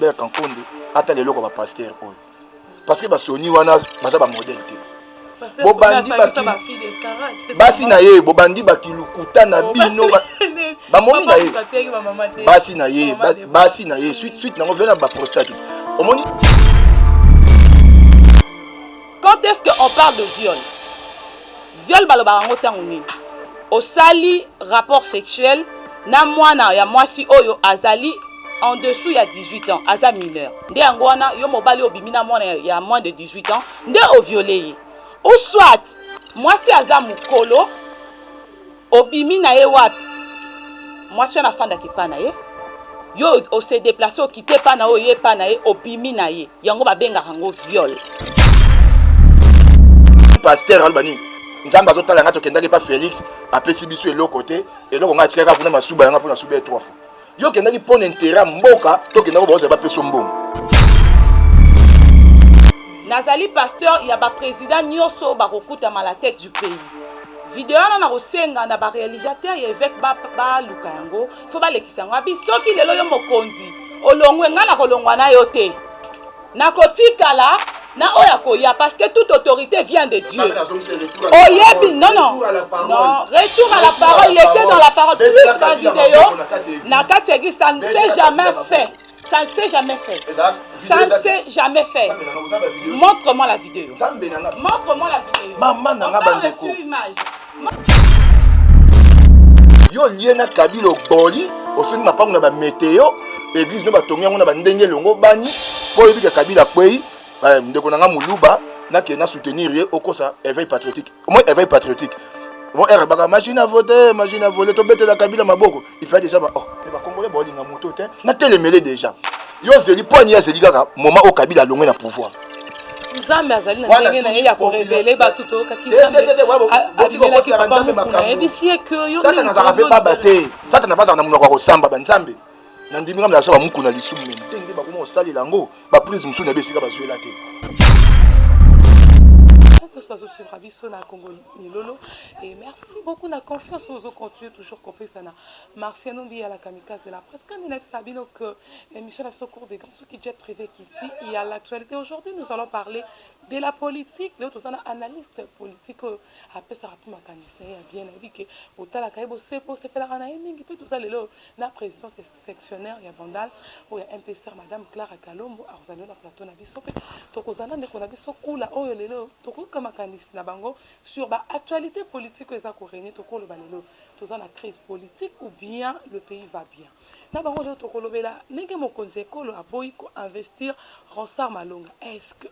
Gilbert Kankonde ata lelo ko ba pasteur oyo parce que ba soni wana baza ba modèle te bobandi basi na ye bobandi bakilukuta na bino bamoni na ye basi na ye suite nango vena ba prostate omoni. Quand est-ce qu'on parle de viol? Viol balobarango tango nini? Osali rapport sexuel na mwana ya mwasi oyo azali en dessous il y a 18 ans, aza mineur. Nde yango wana yo mobali obimina mwana ya moins de 18 ans, nde o violé. Ou soit mwasi aza mukolo obimina ye wapi? Mwasi na fanda ki pana ye. Yo o se déplacer o quitter pana o ye pana ye obimina ye. Yango ba benga rango viol. Pasteur Albani nzamba azotala nga tokendaki pa Félix apesi biso eloko te eloko nga atikaka kuna masuba yanga mpona suba 3 fois yo kendaki mpona intérêt mboka tokendaki baoza bapeso mbongo. Nazali pasteur ya ba président nyonso bakokutama la tête du pays. Vidéo na kosenga na ba réalisateur ya évêque ba luka yango fo ba lekisa yango abi soki lelo yo mokonzi olongwe nga na kolongwa na yo te nakotikala na oya koya parce que toute autorité vient de Dieu. Oyebi non non retour à la parole, il était dans la parole plus la vidéo na kati ça ne s'est jamais fait. Ça ne s'est jamais fait. Ça ne s'est jamais fait. Montre-moi la vidéo. Montre-moi la vidéo. Maman n'a pas sur image. Yo liena kabilo boli osoni mapango na ba météo église no batongi yango na bandenge longo bani po yebika kabila kwei ndeko nanga muluba na ke na soutenir ye okosa éveil patriotique moi éveil patriotique bon er baka machine à voler to bete la kabila maboko il fait déjà oh les ba congolais ba linga moto te na telemele déjà yo zeli point ya zeli kaka moment au kabila longwe na pouvoir Nzambe azali na ndenge na ye ya ko révéler ba tuto ka kizambe ebisiye que yo ça na za pas baté ça na pas na munoko ko samba ba nzambe na ndimi ngam na saba mukuna lisumu ndenge ba ko sali lango ba prise musu na besika ba zuela te. Et merci beaucoup de la confiance aux autres continuer toujours compris ça na Marciano Bi à la kamikaze de la presse quand il a sabino que l'émission a cours des grands qui jet privé qui dit il y a l'actualité aujourd'hui nous allons parler de la politique les autres analystes politiques après ça rapport makaniste bien dit que otala kaibo sepo sepela kana mingi peut tout ça lelo na présidence sectionnaire ya Bandal ou ya MPCR madame Clara Kalombo arzano na plateau na biso pe tokozana ndeko na biso kula oyo lelo tokoka makaniste na bango sur ba actualité politique eza ko régner tokolo balelo toza na crise politique ou bien le pays va bien na bango lelo tokolobela ndenge mokonzi ekolo aboyi ko investir Ronsard Malonga est-ce que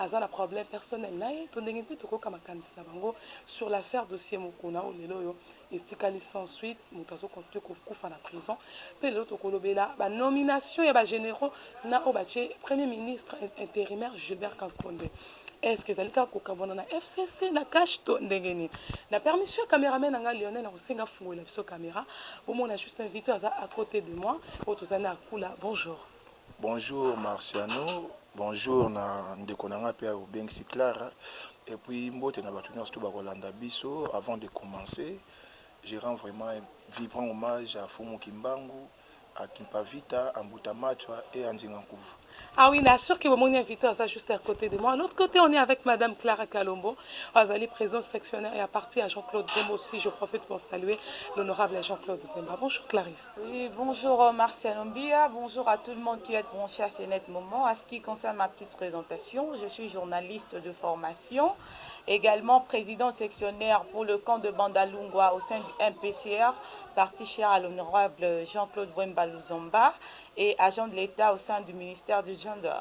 aza na problème personnel naye to ndenge mpe tokoka makanisi na bango sur l'affaire dossier mokona o lelo yo etikali sans suite moto azokontinue kokufa na prison mpe lelo tokolobela banomination ya bagénéraux na oyo batie premier ministre intérimaire Gilbert Kankonde. Est-ce que ezali kaka kokabona na FCC na cache to ndenge nini na permission caméraman nanga Lionel na kosenga fungola biso caméra bomona juste invité aza à côté de moi otozana akula bonjour. Bonjour Marciano, bonjour na ndeko nanga pe Obengsi Clara et puis mbote na batu nyonso ba kolanda biso. Avant de commencer, je rends vraiment un vibrant hommage à Fumu Kimbangu, à Kimpavita, à Mbutamachwa et à Ndingankuvu. Ah oui, bien sûr que mon invité est juste à côté de moi. À l'autre côté, on est avec Madame Clara Kalombo, Azali, présidente sectionnaire et à partir à Jean-Claude Demba aussi. Je profite pour saluer l'honorable Jean-Claude Demba. Bonjour Clarisse. Oui, bonjour Marciano Mbia, bonjour à tout le monde qui est branché à ce net moment. À ce qui concerne ma petite présentation, je suis journaliste de formation, également président sectionnaire pour le camp de Bandalungwa au sein du MPCR, parti cher à l'honorable Jean-Claude Demba Luzomba et agent de l'État au sein du ministère du Gender.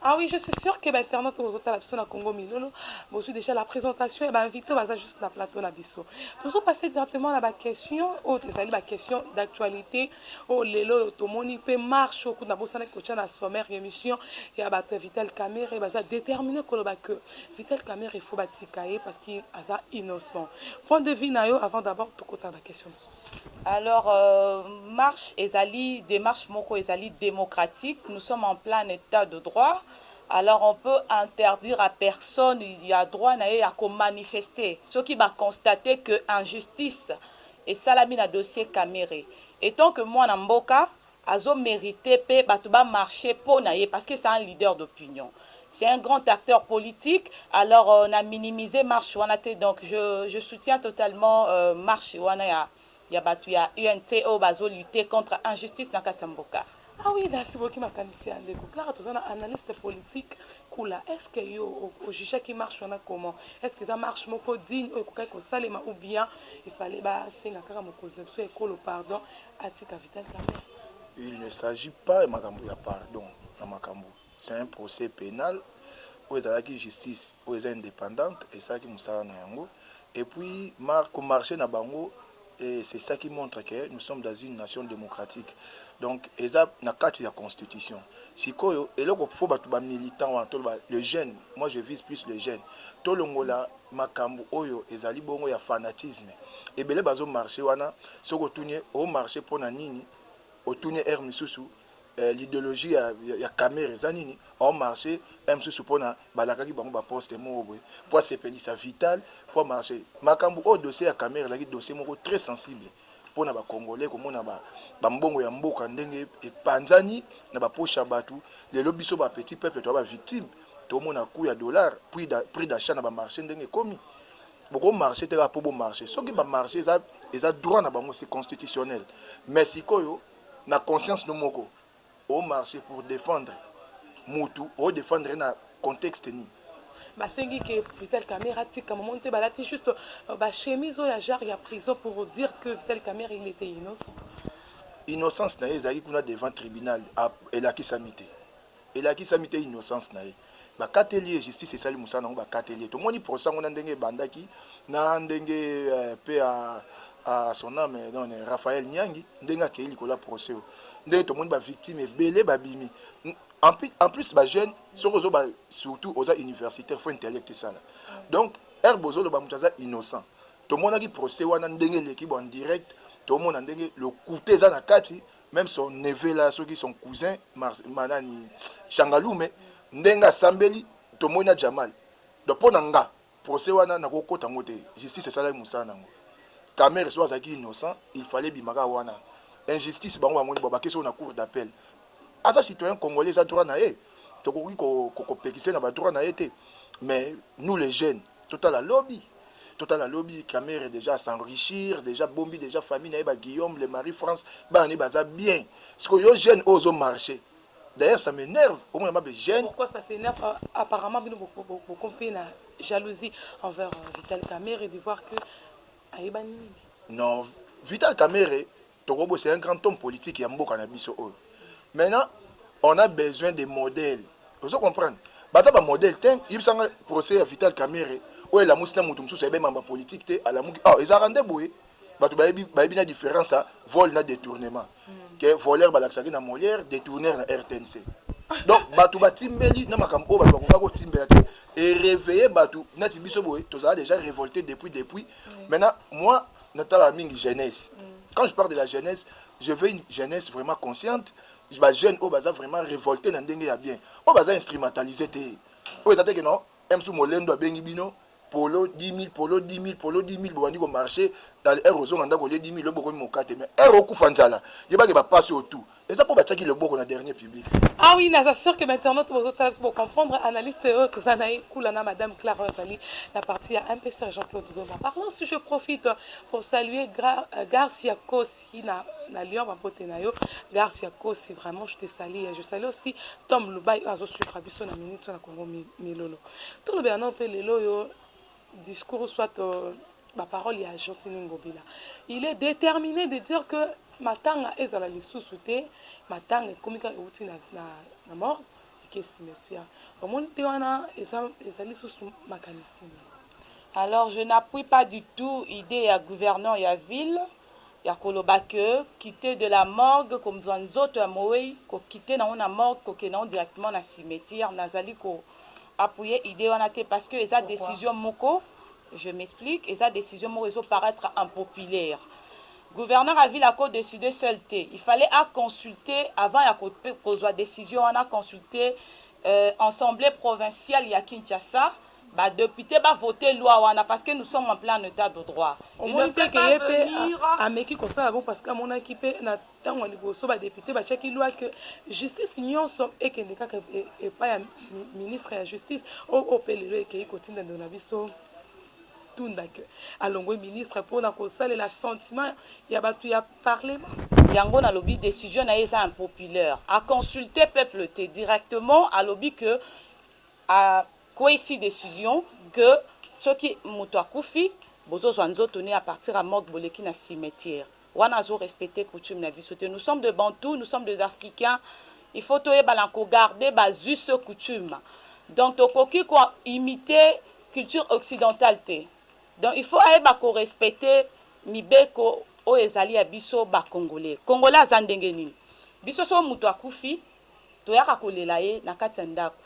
Ah oui, je suis sûre que l'internet aux autres à la Congo Milolo, moi aussi déjà la présentation et ben invité va juste dans plateau na biso. Nous sommes passés directement à la question au désolé la question d'actualité au lelo automoni peut marche au coup na bosana ko tchana sommaire émission et à battre Vital Kamerhe baza déterminé que Vital Kamerhe il faut batikaye parce qu'il est innocent. Point de vue nayo avant d'abord tout côté la question. Alors marche ezali démarche moko ezali démocratique, nous sommes en plein état de droit. Alors on peut interdire à personne, il y a droit à manifester. Ceux qui va constater que injustice et salami na dossier Kamere. Et tant que moi Namboka, azo mérité pe bato ba marché pour naie parce que c'est un leader d'opinion. C'est un grand acteur politique. Alors on a minimisé marche wana te, donc je soutiens totalement marche wana ya bato ya UNC au bazo lutter contre injustice na Katamboka. Ah oui, merci beaucoup, ma candidature. Clara, tu es un analyste politique. Est-ce que au juge qui marche comment? Est-ce que ça marche mon digne ou bien il fallait pardon à Tika Vital Kamerhe? Il ne s'agit pas de pardon. C'est un procès pénal où il y a la justice, où il y a indépendante, et ça qui nous sert. Et puis, marcher dans Bango, et c'est ça qui montre que nous sommes dans une nation démocratique. Donc, il y a la constitution. Si il faut que les militants, les jeunes, moi je vise plus les jeunes. Tout le monde a makambu oyo ezali bongo ya fanatisme. Et bien, les marché wana, si on marché pour nini, au tourner air misusu, l'idéologie ya Kamerhe zanini, on marché misusu pour na balakaki bango ba poste mo pour s'appeler ça vital pour marcher. Makambu au dossier ya Kamerhe là dossier moko très sensible. Pour na ba congolais comme na ba mbongo ya mboka ndenge e panzani na ba pocha batu les lobiso ba petit peuple to ba victime to mona coup ya dollar prix d'achat na ba marché ndenge komi beaucoup marché te pour bon marché ce qui ba marché ça droit na bango c'est constitutionnel mais sikoyo na conscience no moko au marché pour défendre mutu au défendre na contexte ni basengi que Vital Kamerhe atika monte balati juste ba chemise ya genre ya prison pour dire que Vital Kamerhe il était innocent. Innocence na ezali kuna devant tribunal et la qui samité innocence na ba katelier justice esali musana ba katelier to moni procès ngona ndenge bandaki na ndenge pe à son âme donc Raphaël Nyangi ndenge akeli kola procès ndenge to moni ba victime belé ba bimi. En plus, les jeunes, surtout aux universitaires, il faut intellectuer ça. Donc, Herbozo, le Bamutaza innocent. Tout le monde a dit procès, on a l'équipe en direct, tout le monde a dit le côté Zanakati, même son neveu là, ceux qui sont cousins, Manani Changalou, mais Ndenga Sambeli, tout le monde a Jamal. Donc, pour Nanga, procès, on a Nako Tangote, justice, c'est ça, Moussa. Kamerhe soit innocent, il fallait Bimaga Wana. Injustice, on a question de cour d'appel. As citoyen congolais ça droit na e to ko pekise na ba droit na été mais nous les jeunes total la lobby Kamerhe déjà s'enrichir déjà bombi déjà famille na ba Guillaume les Marie France ba ni baza bien parce que yo jeunes ozo marché d'ailleurs ça m'énerve au moins ma jeune. Pourquoi ça t'énerve? Apparemment beaucoup na jalousie envers Vital Kamerhe de voir que aibani. Non, Vital Kamerhe Togobo c'est un grand homme politique ya mboka na biso oyo. Maintenant, on a besoin de modèles. Vous comprenez? Baza ba modèle ten, il y a un procès à Vital Kamerhe où la moussina mutumsu c'est même en politique te à la mouki. Ah, ils ont rendez-vous. Batu ba na différence à vol na détournement. Que voleur balaksaki na Molière, détourneur na RTNC. Donc batu ba timbeli na makambo batu ba ko timbela te et réveiller batu na tibiso boy, tous a déjà révolté depuis. Maintenant, moi, natala mingi jeunesse. Quand je parle de la jeunesse, je veux une jeunesse vraiment consciente. Les jeunes au bazar vraiment révolté dans ndenge ya bien. Au bazar instrumentalisé te. Au bazar que non, emsu molendo a bengi bino polo 10 000 polo 10 000 polo 10 000 bandi ko marché dans l'air aux on ko 10 000 boko mokate mais air oku fanjala. Yeba ke ba passer autour. Et ça pour bataki le boko na dernier public. Ah oui, je suis sûr que maintenant tous autres pour comprendre analyste tout ça naï coulana madame Clara Zali la partie à MPC Jean-Claude Goma. Parlons si je profite pour saluer Garcia Kosi na Lyon Papotenayo. Garcia Kosi vraiment je te salue et je salue aussi Tom Lubai azo suivre biso na minute na Congo Milolo. Tout le bien on peut lelo yo discours soit ma parole est Argentine Ngobila. Il est déterminé de dire que matanga ezala lisusu te matanga ekomika euti na mort eke cimetière omoni te wana ezali lisusu makanisi. Alors je n'appuie pas du tout l'idée à gouverneur ya ville ya koloba que quitter de la morgue comme nzoto ya moei ko quitter na ona morgue ko kena directement na cimetière nazali ko appuyer idée wana te parce que esa décision moko je m'explique esa décision moko ezo paraître impopulaire. Gouverneur a vu la cour décider seul. Il fallait à consulter avant la décision. On a consulté assemblée provinciale à Kinshasa. bah député va voter loi wana parce que nous sommes en plein état de droit. Il ne peut pas venir à meki comme ça bon parce qu'à mon équipe na tango liboso ba député ba chaki loi que justice nyonso et que ne kaka et pas ministre de la justice au pelelo et que kotinda na biso tundaka alongo ministre pour na kosala la sentiment ya batu ya parlement yango na lobby décision na eza impopulaire à consulter peuple te directement à lobby que à quoi ici décision que ceux qui moto akufi bozo zwanzo tourner à partir à morgue boleki na cimetière wana zo respecter coutume na biso te nous sommes de Bantous nous sommes des Africains il faut toye balanko garder bazu ce coutume donc tokoki ko imiter culture occidentale te donc il faut aller bako respecter mibeko o ezali ya biso ba congolais congolais azandenge nini biso so moto akufi toyaka kolela ye na kati ya ndako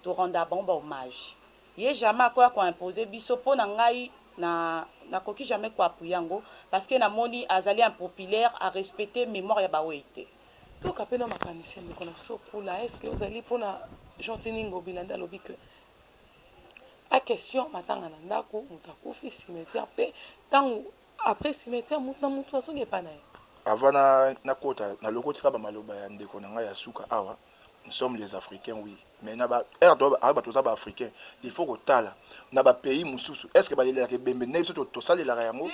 to rendre bon hommage ye jamais quoi ko imposer biso po na ngai na koki jamais ko apuyango parce que na moni azali impopulaire à respecter mémoire ya baoite to kapena makanisi ndeko na biso pula est-ce que vous allez pona gentini ngobilanda lobi que a question matanga na ndako moto akufi cimetière pe tango après cimetière moto na moto asonge pa na ye avant na kota na lokoti ka ba maloba ya ndeko na ngai ya suka awa nous sommes les Africains oui mais na ba africain il faut kotala na ba pays mususu est-ce que ba lelaka bembe na biso to salela yango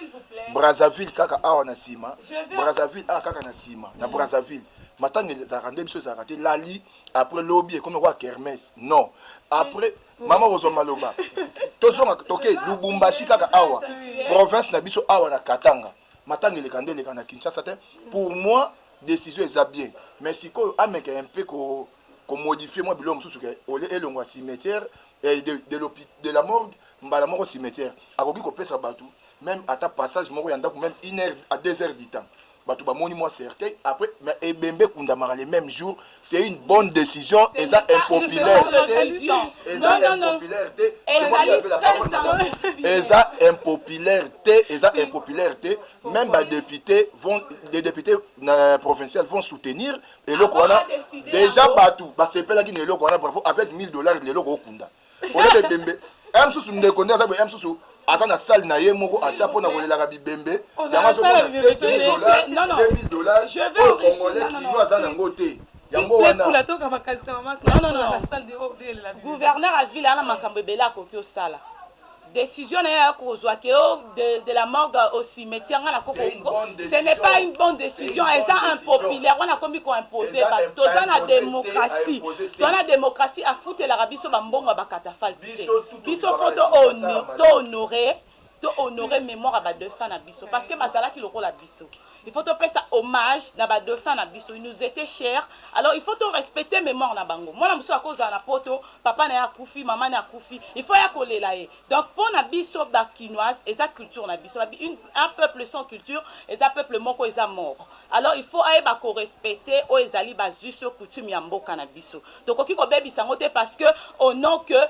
Brazzaville kaka awa na sima Brazzaville kaka na sima na Brazzaville matanga za rande biso za raté lali après lobby comme quoi kermesse non après maman ozo maloba tozonga toke Lubumbashi kaka awa province na biso awa na Katanga matanga le kandele kana Kinshasa pour moi décision est bien mais si ko ameka un peu ko modifier moi biloko mususu ke ole elongo cimetière et de la morgue mbala moko cimetière akoki ko pesa batu même ata passage moko ya ndako même 1 heure à 2 heures du temps batu ba moni moi certain après mais ebembe kunda mara le même jour c'est une bonne décision et ça impopulaire et ça impopularité et ça impopularité et ça impopularité même ba députés vont des députés provinciaux vont soutenir et le Kwana déjà batu ba sepela ki ne le Kwana bravo avec $1000 le loko kunda on est bembe am susu ndeko nda za am susu asa na salle na ye moko atia pona kolela bibembe yanga so na $7,000 $2,000 je vais au congolais qui doit za nango te yango wana gouverneur a ville ana makambo bela koki osala décision na kozwa ke de la morgue au cimetière ngana koko ce n'est pas une bonne décision et ça impopulaire on a commis ko imposer ba toza na démocratie tona démocratie a foutre la rabiso ba mbongo ba katafal biso photo honorer mémoire ba défunt na biso parce que bazala ki lokola biso il faut to pesa hommage na ba défunt na biso ils nous étaient chers alors il faut to respecter mémoire na bango mona muso akoza na poto papa na ya kufi maman na kufi il faut ya kolela ye donc pour na biso ba kinoise et sa culture na biso un peuple sans culture et un peuple moko est mort alors il faut aye ba ko respecter o ezali ba juste coutume ya mboka na biso donc oki ko bebisa ngote parce que au nom que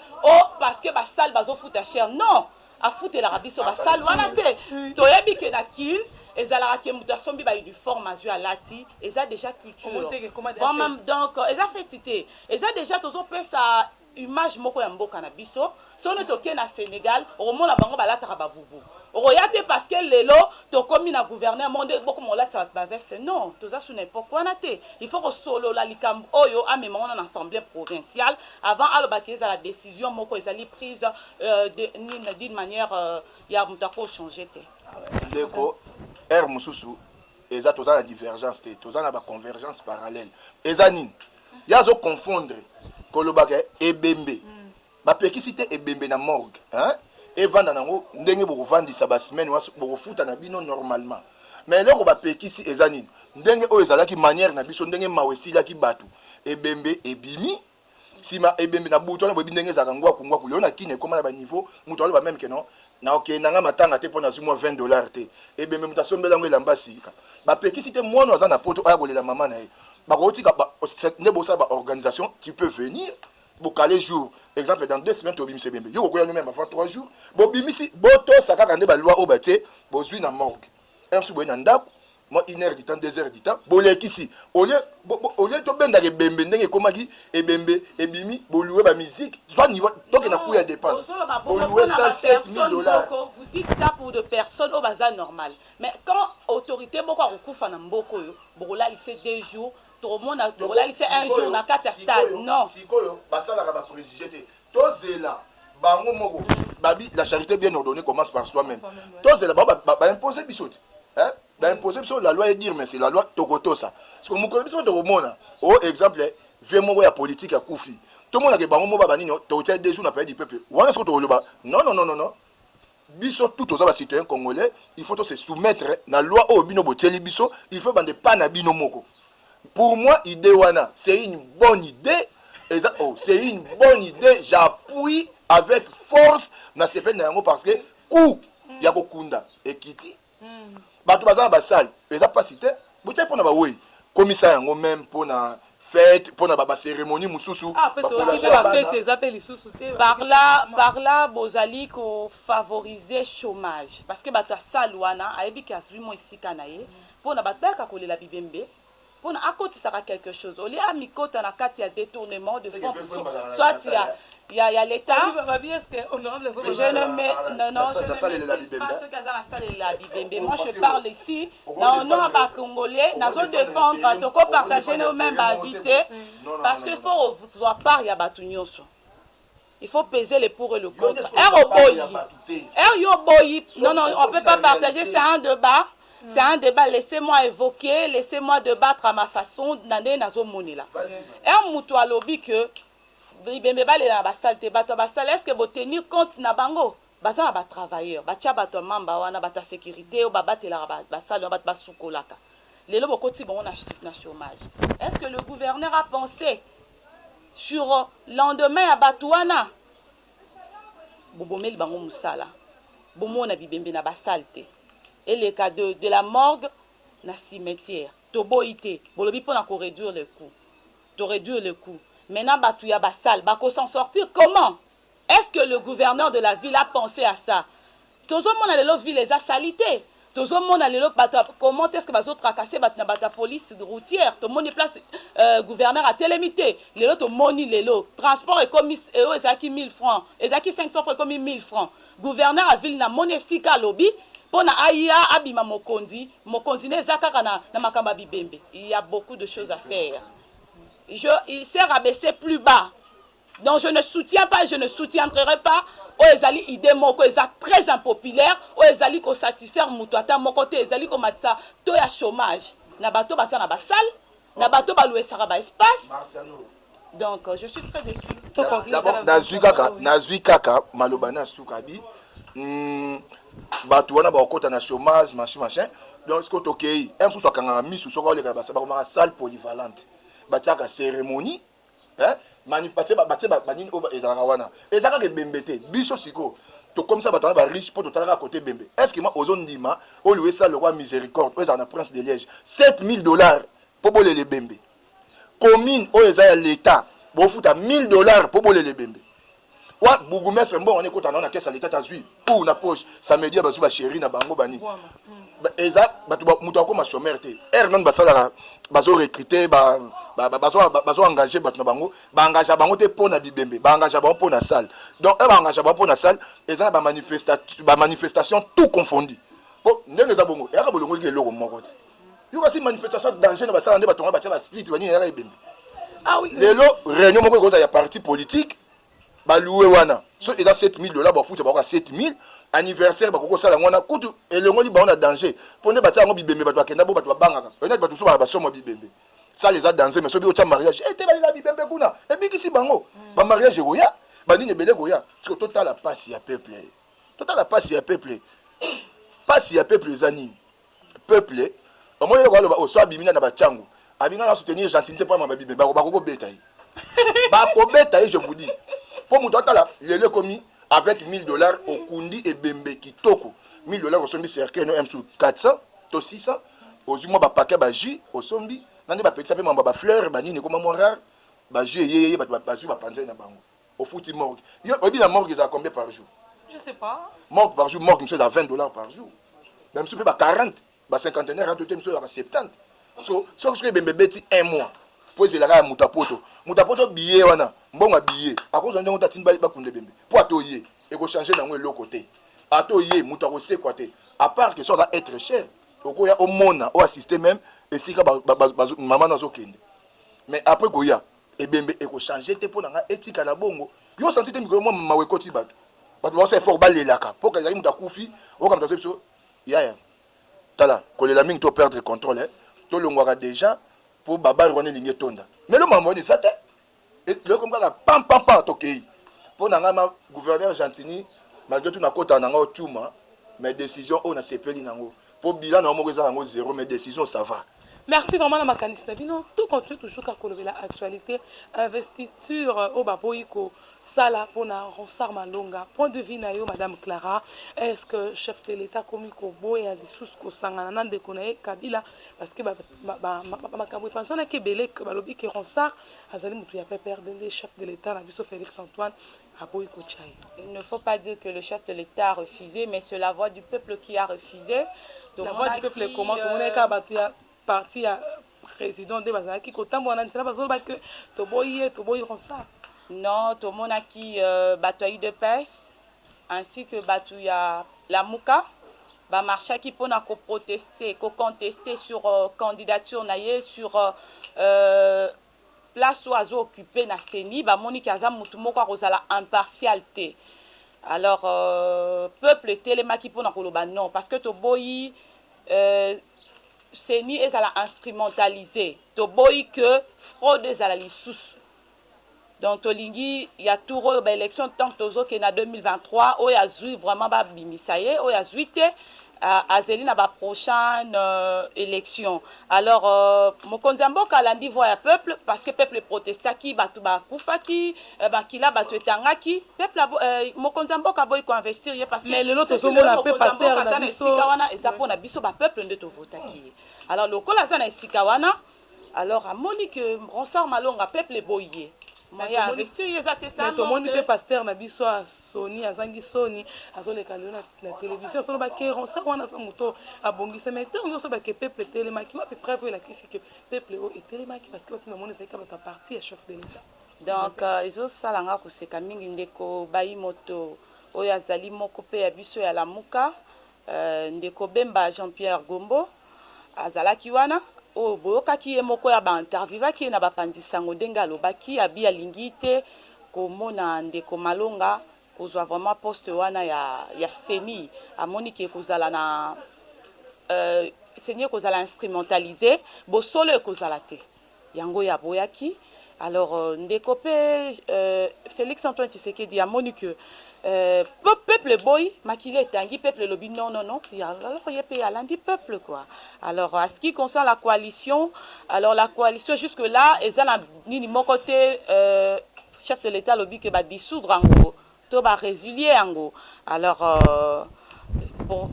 parce que ba salle bazo futa cher non a foutre la rabiso ba salle wana te toyebi ke na kin ezalaka ke muta sombi ba uniforme azui alati eza déjà culture vraiment donc eza fetité eza déjà tozo pesa image moko ya mboka na biso sono toke na Sénégal omona bango balataka babubu royate parce que lelo tokomi na gouverneur monde boko molata ba veste non toza sous n'importe quoi na te il faut que solo la likambo oyo amema on en assemblée provinciale avant alobakeza la décision moko ezali prise d'une manière ya mutako changer te ndeko mususu eza toza na divergence te toza na ba convergence parallèle eza nini yazo confondre kolobaka ebembe bapekisi te ebembe na morgue hein evanda nango ndenge bokovandisa ba semaine bokofuta na bino normalement mais loko bapekisi eza nini ndenge oyo ezalaki manière na biso ndenge mawesilaki batu ebembe ebimi sima ebembe na buto na bobi ndenge ezaka ngwa kungwa kuleo na kine koma na ba niveau muto aloba même que non na okendanga matanga te pona zumwa $20 te ebembe mutasombela ngo elamba sika bapekisi te mwana aza na poto aya bolela mama na ye bakotika ne bosa ba organisation tu peux venir bocaler jour exemple dans 2 semaines to bimisi bembe yo koya même avant 3 jours bo bimisi boto saka kande ba loi obate bozui na morgue emsu boye na ndako moi 1 heure du temps 2 heures du temps boleki si au lieu to benda ke bembe ndenge komaki e bembe e bimi boluwe ba musique soit niveau donc na coût ya dépense boluwe ça 7000 dollars. Vous dites ça pour des personnes au bazar normal, mais quand autorité boko akufa na mboko yo bokola lycée 2 jours tout le monde a bokola lycée 1 jour na 4 stade non sikoyo basala ka ba préjugé te tozela bango moko babi la charité bien ordonnée commence par soi-même tozela ba imposer bisote hein ba imposer biso la loi est dire mais c'est la loi tokoto ça parce que moko biso to mona au exemple vieux moko ya politique ya kufi tout le monde ke bango moko ba nini to tient des jours na pays du peuple wana so to loba non biso tout aux citoyens congolais il faut se soumettre na loi au bino boteli biso il faut bande pas na bino moko. Pour moi idée wana c'est une bonne idée. C'est une bonne idée, j'appuie avec force na CP nango parce que coup ya kokunda ekiti bato bazana basal eza pas cité botia pona ba oui commissaire yango même pona fête pona ba cérémonie mususu par là bozali ko favoriser chômage parce que bato sal wana ayebi ki azwi mo isika na ye pona bataka kolela bibembe. À côté ça quelque chose. Au lieu à mi-côté on a quatre il y a détournement de fonds. Soit il y a l'État. Je ne mets non je ne mets pas ce cas à salle la bibembe. Moi je parle ici dans le nom à congolais. Nous allons défendre. Donc on partage nous même invité parce qu'il faut voir part il y a batunyoso. Il faut peser les pour et le contre. Non on peut pas partager c'est un débat. C'est un débat, laissez-moi évoquer, laissez-moi débattre à ma façon. Un moutou à lobby que est-ce que vous tenir compte na bango baza ba travailleurs batia bato mamba wana bata sécurité ou babatela basala bat sukolaka lelo bokoti bon na chômage. Est-ce que le gouverneur a pensé sur lendemain à batouana bobomeli bango musala bomona bibembe na basalte. Et les cas de la morgue, na cimetière. Toboïté, bolobi pour réduire le coût. To réduire le coût. Maintenant, batouya basal, bako s'en sortir comment? Est-ce que le gouverneur de la ville a pensé à ça? Tozo mon alelo ville les a salité. Tozo mon alelo comment est-ce que bazo tracasser bata police routière? To moni place gouverneur a télémité. Lelo to moni lelo transport et commis ezaki 1000 francs. Ezaki 500 francs comme 1000 francs. Gouverneur à ville na monesika lobby. Il y a beaucoup de choses à faire. Il s'est rabaissé plus bas. Donc je ne soutiens pas, je ne soutiendrai pas. Ezali idée moko eza très impopulaire. Ezali ko satisfaire mutuata mon côté ezali ko matsa to ya chômage. Na bato basa na basal, na bato baloué sara ba espace. Donc je suis très déçu. D'abord nazui kaka malobana sukabi. Bato wana ba okota na chômage machin donc ce que tokei un sous kanga misu soko le ba ba salle polyvalente batiaka cérémonie hein manipate banini oba ezalaka wana ezaka ke bembete biso siko to comme ça bato ba riche pour totalaka à côté bembe est-ce que moi ozondima o louer ça le roi miséricorde o ezana prince de Liège 7000 $ pour boler les bembe commune o ezaya l'état bo futa 1000 $ pour boler les bembe. Wa bougumestre bon on écoute dans la caisse à l'état azui pour na poche ça me dit bazu ba chéri na bango bani eza batu muto ko ma chômeur te non basala bazo recruter bazo engager batu na bango ba engager bango te pona bibembe ba engager bango pona salle donc ba engager bango pona salle eza ba manifestation tout confondu bon ndenge za bongo ya ka bolongo ke loko moko te yuko si manifestation danger na basala nde batu ba tia ba split bani ya bembe ah oui lelo réunion moko ko za ya parti politique baloué wana so eza 7000 $ ba futa ba 7000 anniversaire ba koko sala ngona kutu elongoli ba on danger pone ba tia ngo bibembe ba kenda bo ba bangaka ena ba tuso ba somo bibembe ça les a danger mais so bi o tia mariage te ba la bibembe kuna e bikisi bango ba mariage goya ba nini belé goya parce que total la passe ya peuple passe ya peuple zani peuple au moins ko ba o so abimina na ba changu abinga na soutenir gentilité pour ma bibembe ba ko beta yi ba ko beta yi je vous dis. Pour mon total, le commis avec 1000 $ au Kundi et Bembe Kitoko. 1000 $ au sombi cercle, nous sommes 400, to 600. Au moins, ba paquet ba jus au sombi. Nani ba petit sapé ba fleur, ba nini comme mon rare. Ba jus yé ba jus ba panzer na bango. Au fouti morgue. Yo obi la morgue ça combien par jour? Je sais pas. Morgue par jour, morgue monsieur à 20 $ par jour. Même si ba 40. ba cinquantenaire à tout temps sur 70 so que bembe beti 1 mois pour c'est la mutapoto billet wana mbonga billet à cause de ngota tinba ba kunde bembe pour atoyer et ko changer dans le côté atoyer mutako c'est quoi té à part que ça va être cher oko ya au mona au assister même et si ka maman nazo kende mais après koya et bembe et ko changer té pour na éthique na bongo yo senti té miko moi mawekoti bato bato ba se fort balelaka pour que yaki mutakufi o comme ça ya tala kolela mingi to perdre contrôle hein to longwaka déjà pour babar wana lingi tonda mais le mambo ni ça té le comme ça pam tokei pour na ngama gouverneur Gentini malgré tout na kota na ngo tuma mais décision on a sepeli nango pour bilan na mo za ngo 0 mais décision ça va. Merci vraiment à Makanis Nabino. Tout continue toujours à colorer l'actualité. Investiture au Baboïko, Sala, Pona, Ronsar Malonga. Point de vue, Madame Clara. Est-ce que le chef de l'État, comme Kobo et Alissus Kosangana de Konae, Kabila, parce que Makabou pensant à Kébélé, que Balobi qui Ronsar, Azali Moutou Yapé perdre des chefs de l'État, Nabiso Félix Antoine, à Boïko Tchaï. Il ne faut pas dire que le chef de l'État a refusé, mais c'est la voix du peuple qui a refusé. Donc, la voix du peuple est comment? Tout le monde est capable parti à président de Bazaki Kotambo on a dit que Toboye Ronsa. Non, tout le monde a qui bataille de peste ainsi que Batouya la Mouka ba marché qui pour protester, contester sur candidature naie sur place oiseau occupé na Seni ba Monique Azam mutumoko rozala impartialité. Alors peuple téléma qui pour na koloba non parce que Toboyi Seni est à la instrumentalisé. Toboy que fraude est à la lissous. Donc Tolingi, il y a tout le élection tant que Tozo qui est en 2023, où il y a vraiment ba bimisaye, où il y a zuité à Zéline à la prochaine élection. Alors Mokonzambo kalandi voit peuple parce que peuple protesta qui batu ba kufa qui bakila batu etanga qui peuple Mokonzambo ka boy ko investir parce que mais le lot zo mona pe pasteur na biso wana ezapo na biso ba peuple nde to vota qui. Alors lokola za na esika wana alors amoni que Ronsard Malonga peuple boyé Maya investir les attestations. Mais tout le monde peut pasteur na biso à Sony, à Zangi Sony, à Zole Kalio na télévision, sur le baquet, on sait qu'on a sa moto à Bongisa, mais tant que le peuple télémaki, à peu près vous la question que peuple est télémaki parce que tout le monde est capable de partir à chef de l'État. Donc ils ont ça là que c'est comme ndeko bayi moto oya zali moko pe ya biso ya la muka ndeko Bemba Jean-Pierre Gombo azalaki wana o boyokaki ye moko ya bainterviewaki na bapanzisango ndenge alobaki abi alingi te komona ndeko Malonga kozwa vraiment poste wana ya Seni amoni ki ekozala na Seni ekozala instrumentalisé bosolo ekozala te yango ya boyaki. Alors ndeko pe Félix Antoine Tshisekedi amoni que peuple boy makile tangi peuple lobi non alors il y a lundi peuple quoi. Alors à ce qui concerne la coalition, alors la coalition jusque là ezala nini mon côté chef de l'État lobi que ba dissoudre ango to ba résilier ango. Alors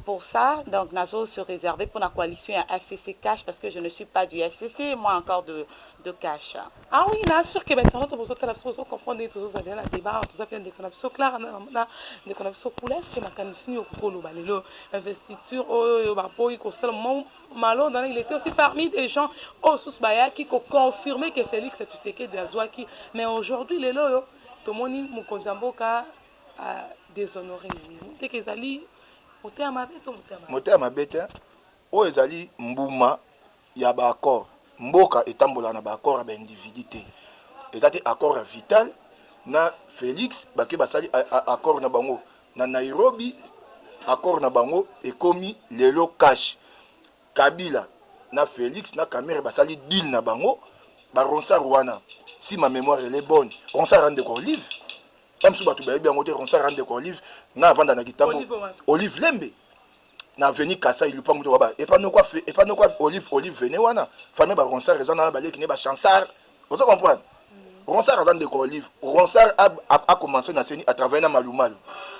pour ça, donc Nazo se réserver pour la coalition à FCC Cash parce que je ne suis pas du FCC, moi encore de Cash. Ah oui, bien sûr que maintenant, tu peux comprendre tous les débats, tout ça, des connexions claires, des connexions coulées, que ma candidature au Colo, investiture, Malo, il était aussi parmi des gens au Sousbaya qui ont confirmé que Félix Tshisekedi Azouaki. Mais aujourd'hui, les loyaux, tout le monde, mon Kozamboka a déshonoré. Moteur mabete o ezali mbuma ya ba accord mboka etambola na ba accord ba individuité ezati accord vital na Félix bake basali accord na bango na Nairobi accord na bango ekomi lelo cash Kabila na Félix na Kamere basali deal na bango ba Ronsard wana si ma mémoire elle est bonne Ronsard rende ko olive même si batu bayebi yango te Ronsard rende ko olive na vanda na kitambo olive lembe na veni kasa il pas muto baba et pas no quoi olive vene wana famille ba Ronsard raison na balé qui ne ba chansard vous comprenez Ronsard rende ko olive Ronsard a commencé na Seni à travailler na Malumalu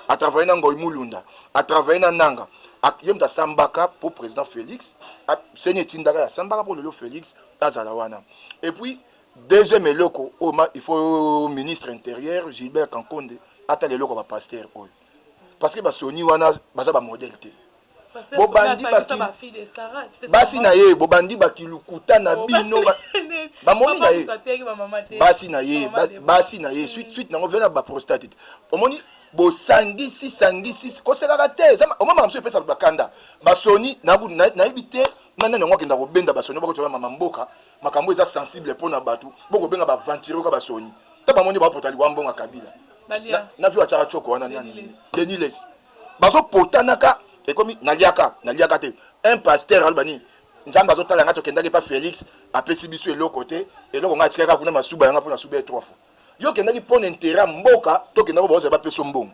à travailler na Ngoy Mulunda à travailler na Nanga à yemta Sambaka pour président Félix à Seni Tindaka Sambaka pour le Félix azala wana et puis deuxième eloko il faut ministre intérieur Gilbert Kankonde ata le loko ba pasteur parce que ba Soni wana baza ba modèle té bobandi basi na ye bobandi bakilukuta na bino bamomi na ye basi na ye suite nango vena baprostate omoni bosangisi kosekaka te omama mosusu epesa bakanda basoni nayebi te nani yango akenda kobenda basoni bakotoba mama mboka makambo eza sensible mpona bato bokobenga baventure oka basoni ta bamoni baopota liwa mbonga kabila na vi watiaka tioko wana nani deniles bazopotanaka ekomi naliaka te un pasteur alobani nzambe azotala nga tokendaki pa félix apesi biso eloko te eloko nga atikaka kuna masuba yanga mpona suba ye 3 fois yo okendaki mpona intérêt mboka tokendaki bazala bapeso mbongo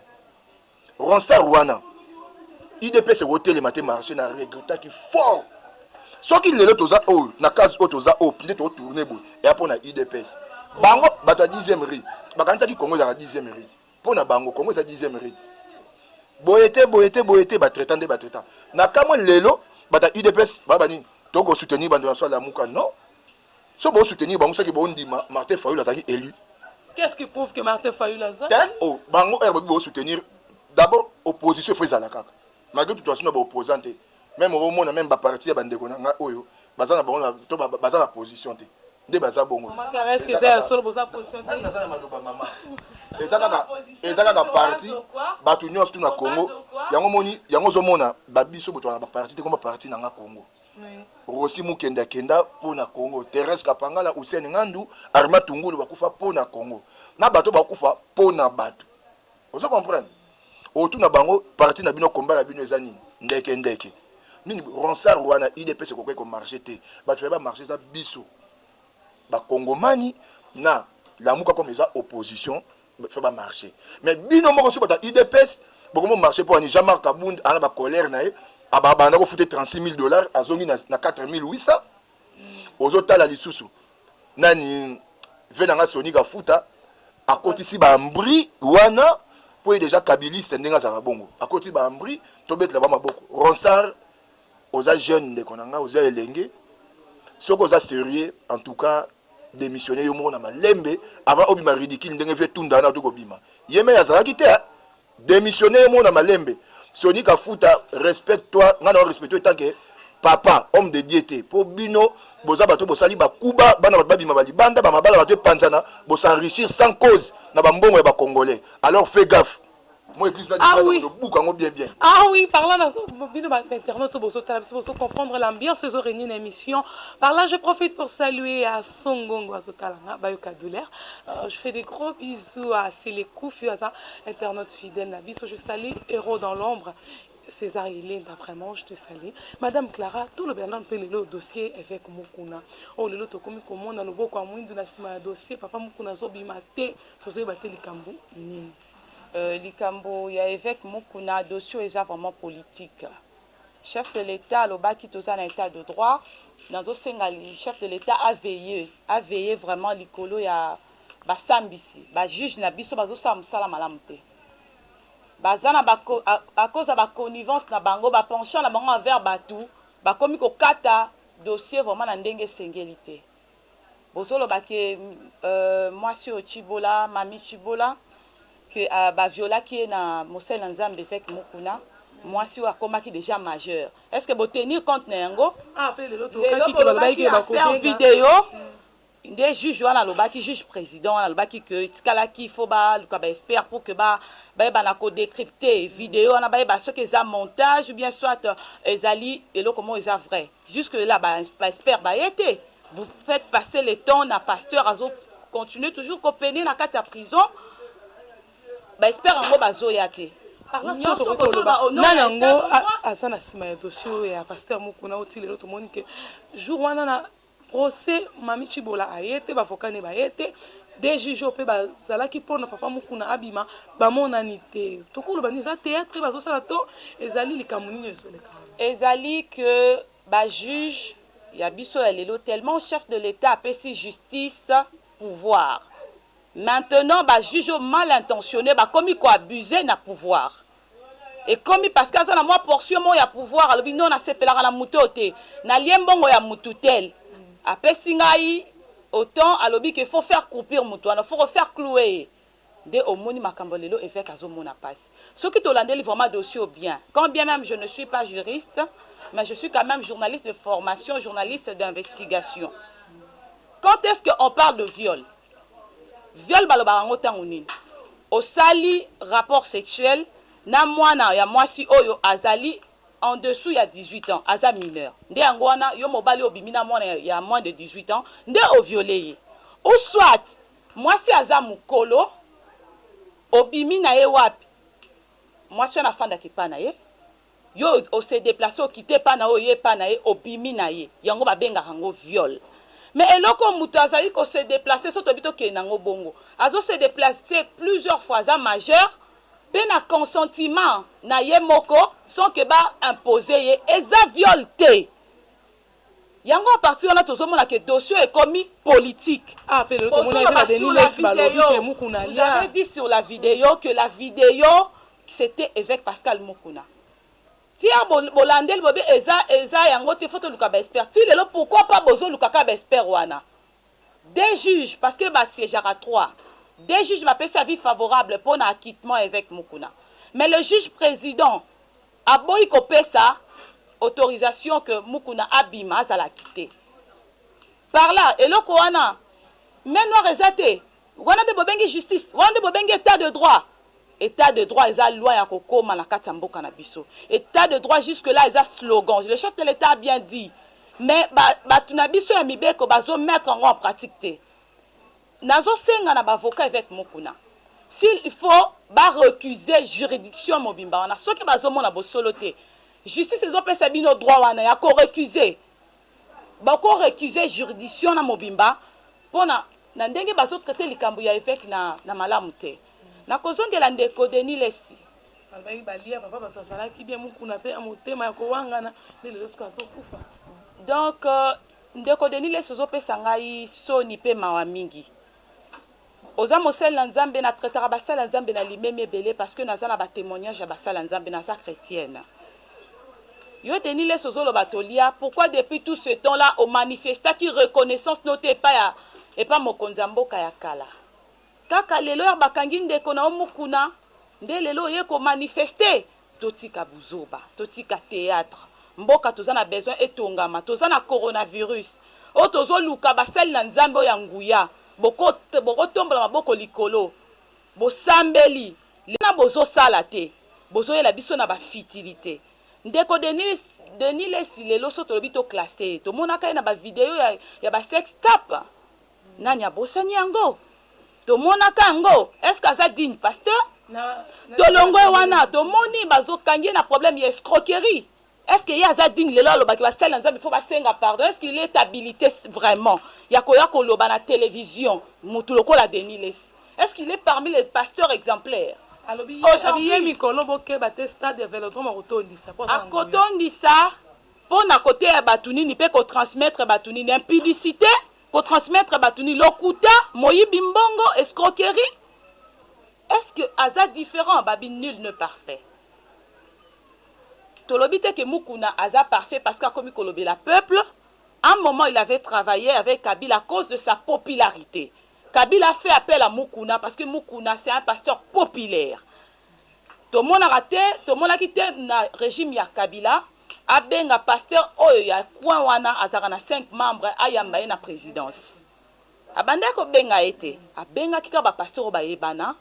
ronsar wana idps ekotelema te marché na regretaki fort soki lelo toza oyo na case oyo toza oyo nde totourne boye eya mpona idps bango bato ya 10e rite bakanisaki kongo ezaka 10e rite mpona bango kongo eza 10e rite boye te batraitant nde batraitant na kamwe lelo bato ya idps babani tokosoutenir bando na so alamuka non so bosoutenir bango soki bondima Martin Fayulu azalaki élu. Qu'est-ce qui prouve que Martin Fayulu a ça? Oh, bango erbo soutenir d'abord opposition faut ezala kaka malgré tout façon ba opposante même au moment même ba parti ya bandeko na nga oyo bazana bango to bazana position te nde baza bongo est-ce que c'est solo boza position te bazana maloba mama ezaka parti batu nyonso tu na Congo yango moni yango zo mona ba biso boto na ba parti te comme parti na nga Congo Rossi Mukenda kenda pona Congo Thérèse Kapangala Hussein Ngandu Arma Tungulu bakufa pona Congo na bato bakufa pona bato vous comprenez autour na bango parti na bino combat na bino ezani ndeke nini ronsar wana IDPS ko ko marché te bato ba marché za biso ba kongomani na la muka comme ça opposition fait ba marché mais bino moko so ba IDPS beaucoup marché pour ni Jean-Marc Kabund ana ba colère na ye ababanda ko fouté $36,000 azongi na 4,800 ozotala lisusu nani venanga Sony ka futa akotisi ba mbri wana pour déjà kabiliste ndenga za bongo akoti ba mbri to betla ba maboko ronsar oza jeune de konanga oza elenge soko oza sérieux en tout cas démissionner yo mona malembe avant obima ridicule ndenge fait tunda na to ko bima yeme yazalaki te démissionner yo mona malembe Sony Kafuta respecte-toi ngana respecte tant que papa homme de diété pour bino boza bato bosali bakuba bana bato babima balibanda ba mabala bato panzana bo s'enrichir sans cause na bambongo ya ba congolais alors fais gaffe moi église ah oui parlant d'internet pour comprendre l'ambiance aux réunions d'émission par là je profite pour saluer à Songongo Azotalanga Bayoka Douler je fais des gros bisous à Sélékou Fiata internaute fidèle Nabiso je salue Héros dans l'ombre César Hélène, vraiment, je te salue. Madame Clara, tout le Bernard peut le dossier avec Mukuna. Oh, le lot comme comment dans le beau comme de la cima dossier, papa Mukuna Zobimate, José Baté Likambo, Nini. Likambo, il y a avec Mukuna, dossier est vraiment politique. Chef de l'État, le bas qui est en état de droit, dans le Sénégal, chef de l'État a veillé vraiment l'icolo, il y a Basambisi, juge Nabiso, Bazosam Salamalamte. Bazana à cause de la connivence na bango ba penchant na bango envers batou ba komi ko kata dossier vraiment na ndenge sengélité bozolo ba ke moi sur Chibola mami Chibola que ba viola qui est na Mosel Nzambe avec Mukuna moi sur akoma qui déjà majeur est-ce que bo tenir compte nango appelle l'autre qui va ba faire vidéo des juges wana lobaki juge président wana lobaki que tikala ki faut ba luka ba espère pour que ba na ko décrypter vidéo wana ba ce que ça montage ou bien soit ezali elo comment est vrai jusque là ba espère ba été vous faites passer le temps na pasteur azo continuer toujours ko peiner na kati ya prison ba espère ngo bazo yake nanango asana sima ya dossier ya pasteur Mukuna otile l'autre monique jour wana na procès mami Chibola ayete bavocat ne bayete des juges pe bazalaki pona papa Mukuna abima bamonani te tokolo bani za théâtre bazosala to ezali likambo nini esoleka ezali que ba juge ya biso ya lelo tellement chef de l'État apesi justice pouvoir maintenant ba juge mal intentionné ba komi ko abuser na pouvoir et comme parce que ça na moi portion mo ya pouvoir alobi non na sepelaka na mutote na liembongo ya mututel apesi ngai autant alobi qu'il faut faire croupir mutuana faut refaire clouer Dès au moni makambolelo évêque azomona passe. Ce qui t'olandeli vraiment dossier au bien. Quand bien même je ne suis pas juriste, mais je suis quand même journaliste de formation, journaliste d'investigation. Quand est-ce qu'on parle de viol? Viol balobarango tangunini. Au sali rapport sexuel, na mwana ya mwasi oyo azali en dessous il y a 18 ans, aza mineur. Nde angwana yo mobali obimina mwana ya moins de 18 ans, nde o violé. Ou soit mwasi aza mukolo obimina ye wapi. Mwasi na fanda ki pana ye. Yo o se déplacer o quitter pana o ye pana ye obimina ye. Yango babenga rango viol. Mais eloko mutu azali ko se déplacer soto bito ke nango bongo. Azo se déplacer plusieurs fois à majeur. Ben na consentiment na ye moko sans que ba imposer ye eza viol te. Yango à partir on a toujours mona que dossier est commis politique. Ah, vous avez dit sur la vidéo que la vidéo c'était avec Pascal Mukuna. Si a bolandel bobe eza yango te photo luka ba expert. Ti lelo pourquoi pas bozo luka ka ba expert wana. Des juges parce que ba siégera 3. Des juges va passer avis favorable pour un acquittement avec Mukuna. Mais le juge président a boy copé ça autorisation que Mukuna abima à la quitter. Par là, et le Koana, mais noir exaté, wana de bobengi justice, wana de bobengi état de droit. État de droit, ils ont loi ya kokoma na katambo kanabiso. État de droit jusque là, ils ont slogan. Le chef de l'État a bien dit. Mais tunabiso ya mibeko bazo mettre en pratique te. Nazo senga na avocat avec Mukuna. S'il faut ba recuser juridiction mobimba wana, soki bazo mona bosolo te. Justice ils ont pesa bino droit wana ya ko recuser. Ba ko recuser juridiction na mobimba pona na ndenge bazo traiter likambo ya évêque na malamu te. Na kozongela ndeko Denis Lesi. Albayi balia papa batosala ki bien Mukuna pe amotema ya ko wangana lelo sko asokufa. Donc ndeko Denis Lesi zo pesa ngai soni pe mawa mingi. Oza mosel na nzambe na traitera basala nzambe na limeme belé parce que nazana ba témoignage ya basala nzambe na sa chrétienne. Yo Denis Lesi zo lo batolia pourquoi depuis tout ce temps là au manifesta qui reconnaissance noté pas ya et pas mokonza mboka ya kala. Kaka lelo ya bakangi ndeko na Mukuna nde lelo ye ko manifester totika buzoba totika théâtre mboka tozana besoin etongama tozana coronavirus o tozo luka basali na nzambe ya nguya boko tombola maboko likolo bosambeli lena bozo sala te bozo yela biso na ba fitilité ndeko Denis Lesi lelo so tolobi to classé to monaka na ba vidéo ya ba sex tap nani abosani yango to monaka yango est-ce que ça digne pasteur tolongo wana to moni bazo kangi na problème ya escroquerie. Est-ce qu'il y a Zadine le lolo qui va sel ensemble il faut pas senga pardon est-ce qu'il est habilité vraiment ya ko loba na télévision mutuloko la Denis Lesi est-ce qu'il est parmi les pasteurs exemplaires aujourd'hui mikolo boke ba stade de vélodrome rotondisa a kotondisa pour na côté ya batunini pe ko transmettre batunini impudicité ko transmettre batunini lokuta moyibi mbongo escroquerie. Est-ce que Aza différent babi nul ne parfait? Tolobite que Mukuna Aza parfait parce qu'à comme Kolobe la peuple, à un moment il avait travaillé avec Kabila à cause de sa popularité. Kabila a fait appel à Mukuna parce que Mukuna c'est un pasteur populaire. Tout le monde a raté, tout le monde a quitté le régime ya Kabila, a benga pasteur oyo ya coin wana azara na 5 membres ayamba na présidence. Abande ko benga été, a benga kika ba pasteur ba yebana.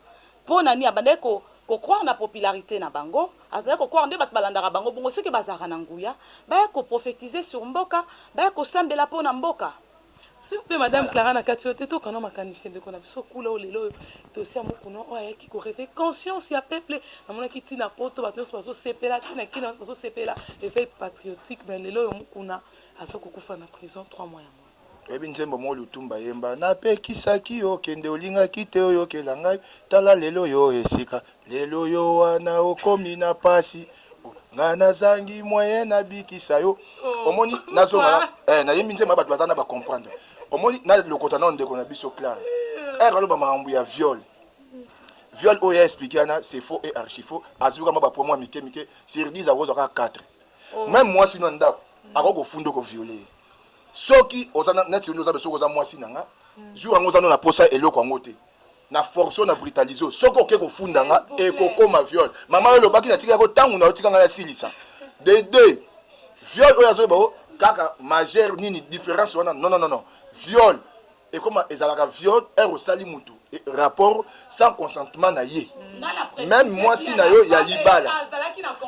Pour nani abande ko croire na popularité na bango azali ko croire nde bat balandaka bango bongo soki bazaka na nguya ba ko prophétiser sur mboka ba ko sambela po na mboka. S'il vous plaît madame Clara na katiote to kana makanisi de kona biso kula olelo dossier Mukuna oya ki ko réveiller conscience ya peuple na mona ki tina poto bato so sepela tina kina so sepela éveil patriotique mais lelo Mukuna asoko kufa na prison 3 mois ya ebi nzembo mo lutumba yemba napekisaki yo kende olingaki te oyo okela ngai tala lelo yo esika lelo yo wana okomi na pasi nga nazangi moyen nabikisa yo omoni nazonga na yembi nzembo bato bazana ba comprendre omoni na lokota na ndeko na biso clair aloba makambo ya viol oyo expliqué ana c'est faux et archi faux azuka ma ba pour moi mike sur 10 awozo ka 4 même moi sinon ndako akoko fundo ko violer soki ozana neti nous a besoin za mwasi nanga jour ngo zano na posa eloko ngote na force na brutaliser soko ke ko fundanga et kokoma viol mama yo lobaki na tika ko tangu na tika nga silisa de deux viol oyo azo ba kaka majeur nini différence wana non viol et comment ezalaka viol est osali mutu rapport sans consentement na ye même moi si na yo ya libala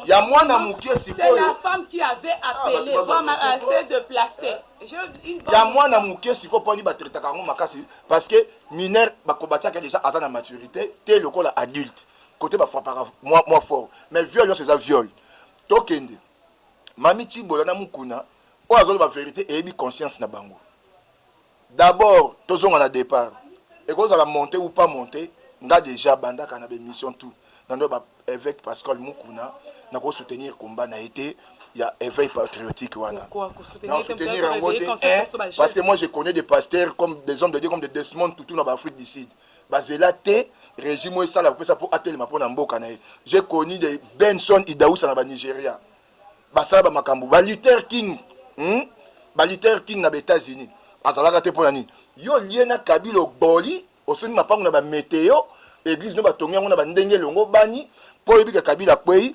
ya mwana mukie sikoyo c'est la femme qui avait appelé vraiment assez de placer ya mwana mukie sikoyo poni ba traiter kango makasi parce que mineur bakobatiaka déjà azana maturité te lokola adulte côté ba frappera moi fort mais viol c'est ça viol tokende mami Chibola na mukuna o azolo ba vérité et bi conscience na bango d'abord tozonga na départ et quand ça va monter ou pas monter nga déjà banda kana be mission tout dans ba évêque Pascal Mukuna na ko soutenir combat na été il y a éveil patriotique wana soutenir en mode parce que moi je connais des pasteurs comme des hommes de Dieu comme des Desmond Tutu dans l'Afrique du Sud bazela te régime ça la pour atelema pour na mboka na j'ai connu des Benson Idaousa na ba Nigeria basala ba makambo ba Luther King ba Luther King na États-Unis azalaka te pona ni yo liena Kabila boli osoni mapango na ba météo église no batongi yango na bandenge longo bani po yebika Kabila kwei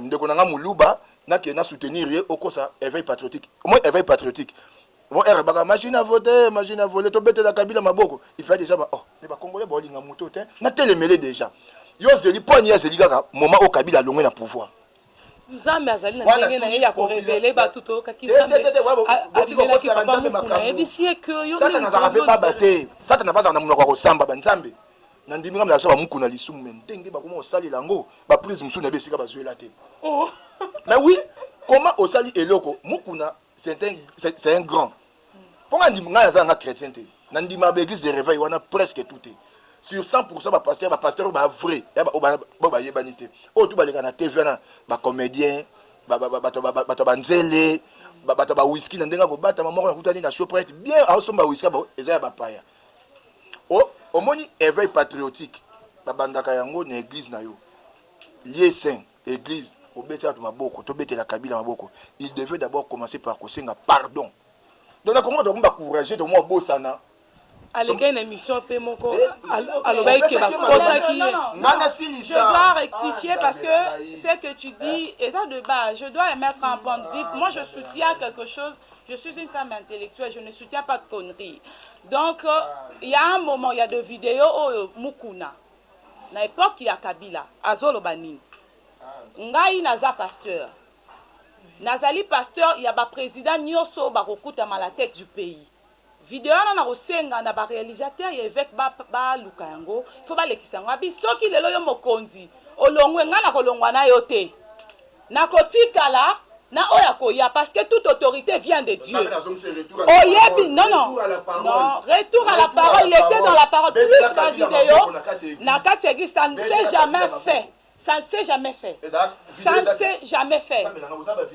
ndeko nanga muluba na ke na soutenir ye okosa éveil patriotique moi éveil patriotique moi baka machine à voler to bete la Kabila maboko il fait déjà oh mais ba congolais boli nga muto te na telemele déjà yo zeli poni ya zeli kaka moment au Kabila longwe na pouvoir Nzambe azali na ndenge na ye ya ko révéler ba tuto kaki Nzambe abimela ki papa mukuna ebisi ke yo sata na zaka pe baba te sata na baza na munoko ko samba ba Nzambe na ndimi ngam la saba mukuna lisumu mentenge ba comment osali lango ba prise musu na besika ba zuela te oh mais oui comment osali eloko mukuna c'est un grand pour nga ndimi ngaya za nga chrétien te na ndimi ba église de réveil wana presque tout sur 100% ba pasteur ba vrai ya ba yebanité o tout ba leka na TV na ba comédien ba nzele ba whisky na ndenga ko bata mama ko kutani na shoprite bien a somba whisky ba eza ba paya o moni éveil patriotique ba bandaka yango na église na yo lié saint église obeta to maboko to betela Kabila maboko il devait d'abord commencer par kosenga pardon donc na comment donc ba courager de moi bosana aleka une émission pe moko alobai ke ba kosa ki je dois rectifier parce que ce que tu dis et ça de base je dois mettre en point de vue moi je soutiens quelque chose je suis une femme intellectuelle je ne soutiens pas de conneries donc il y a un moment il y a des vidéos au Mukuna na époque il y a Kabila azolo banini ngai naza pasteur nazali pasteur il y a ba président nyoso ba kokuta la tête du pays vidéo na kosenga na ba réalisateur ya évêque ba lukango faut ba lekisango abi soki lelo yo mokonzi olongwe nga na kolongwa na yo te na kotikala na oya koya parce que toute autorité vient de Dieu oyebi non retour à la parole il était dans la parole plus que vidéo na kati église ça ne s'est jamais fait. Ça ne s'est jamais fait. Ça ne s'est jamais fait.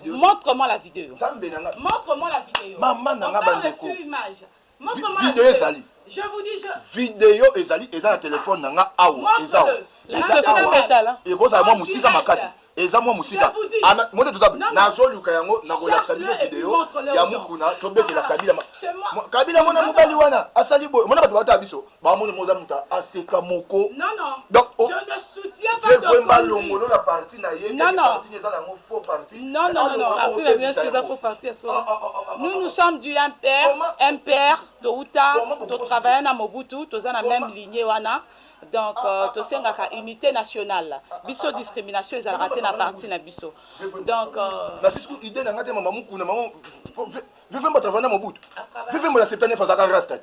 Montre-moi la vidéo. Montre-moi la vidéo. On parle sur image. Montre-moi la vidéo. Je vous dis, vidéo ezali eza na téléphone nanga awo eza et ko za mo musika makasi eza mo musika moto tuzabe nazo luka yango na kolakisa vidéo ya mukuna to betela Kabila Kabila mona mobali wana asali boy mona bato bata biso ba mona moza muta aseka moko non donc je ne soutiens pas de Balongolo la partie na ye partie eza na faux partie non partie la bien c'est faux partie nous sommes du MPR de Uta to travailler na Mobutu toza na même lignée wana donc to sengaka unité nationale biso discrimination ezalaka te na parti na biso donc na sisku idée na ngate mama mukuna mama vivemba travailler na Mobutu vivemba la 79 azaka rasta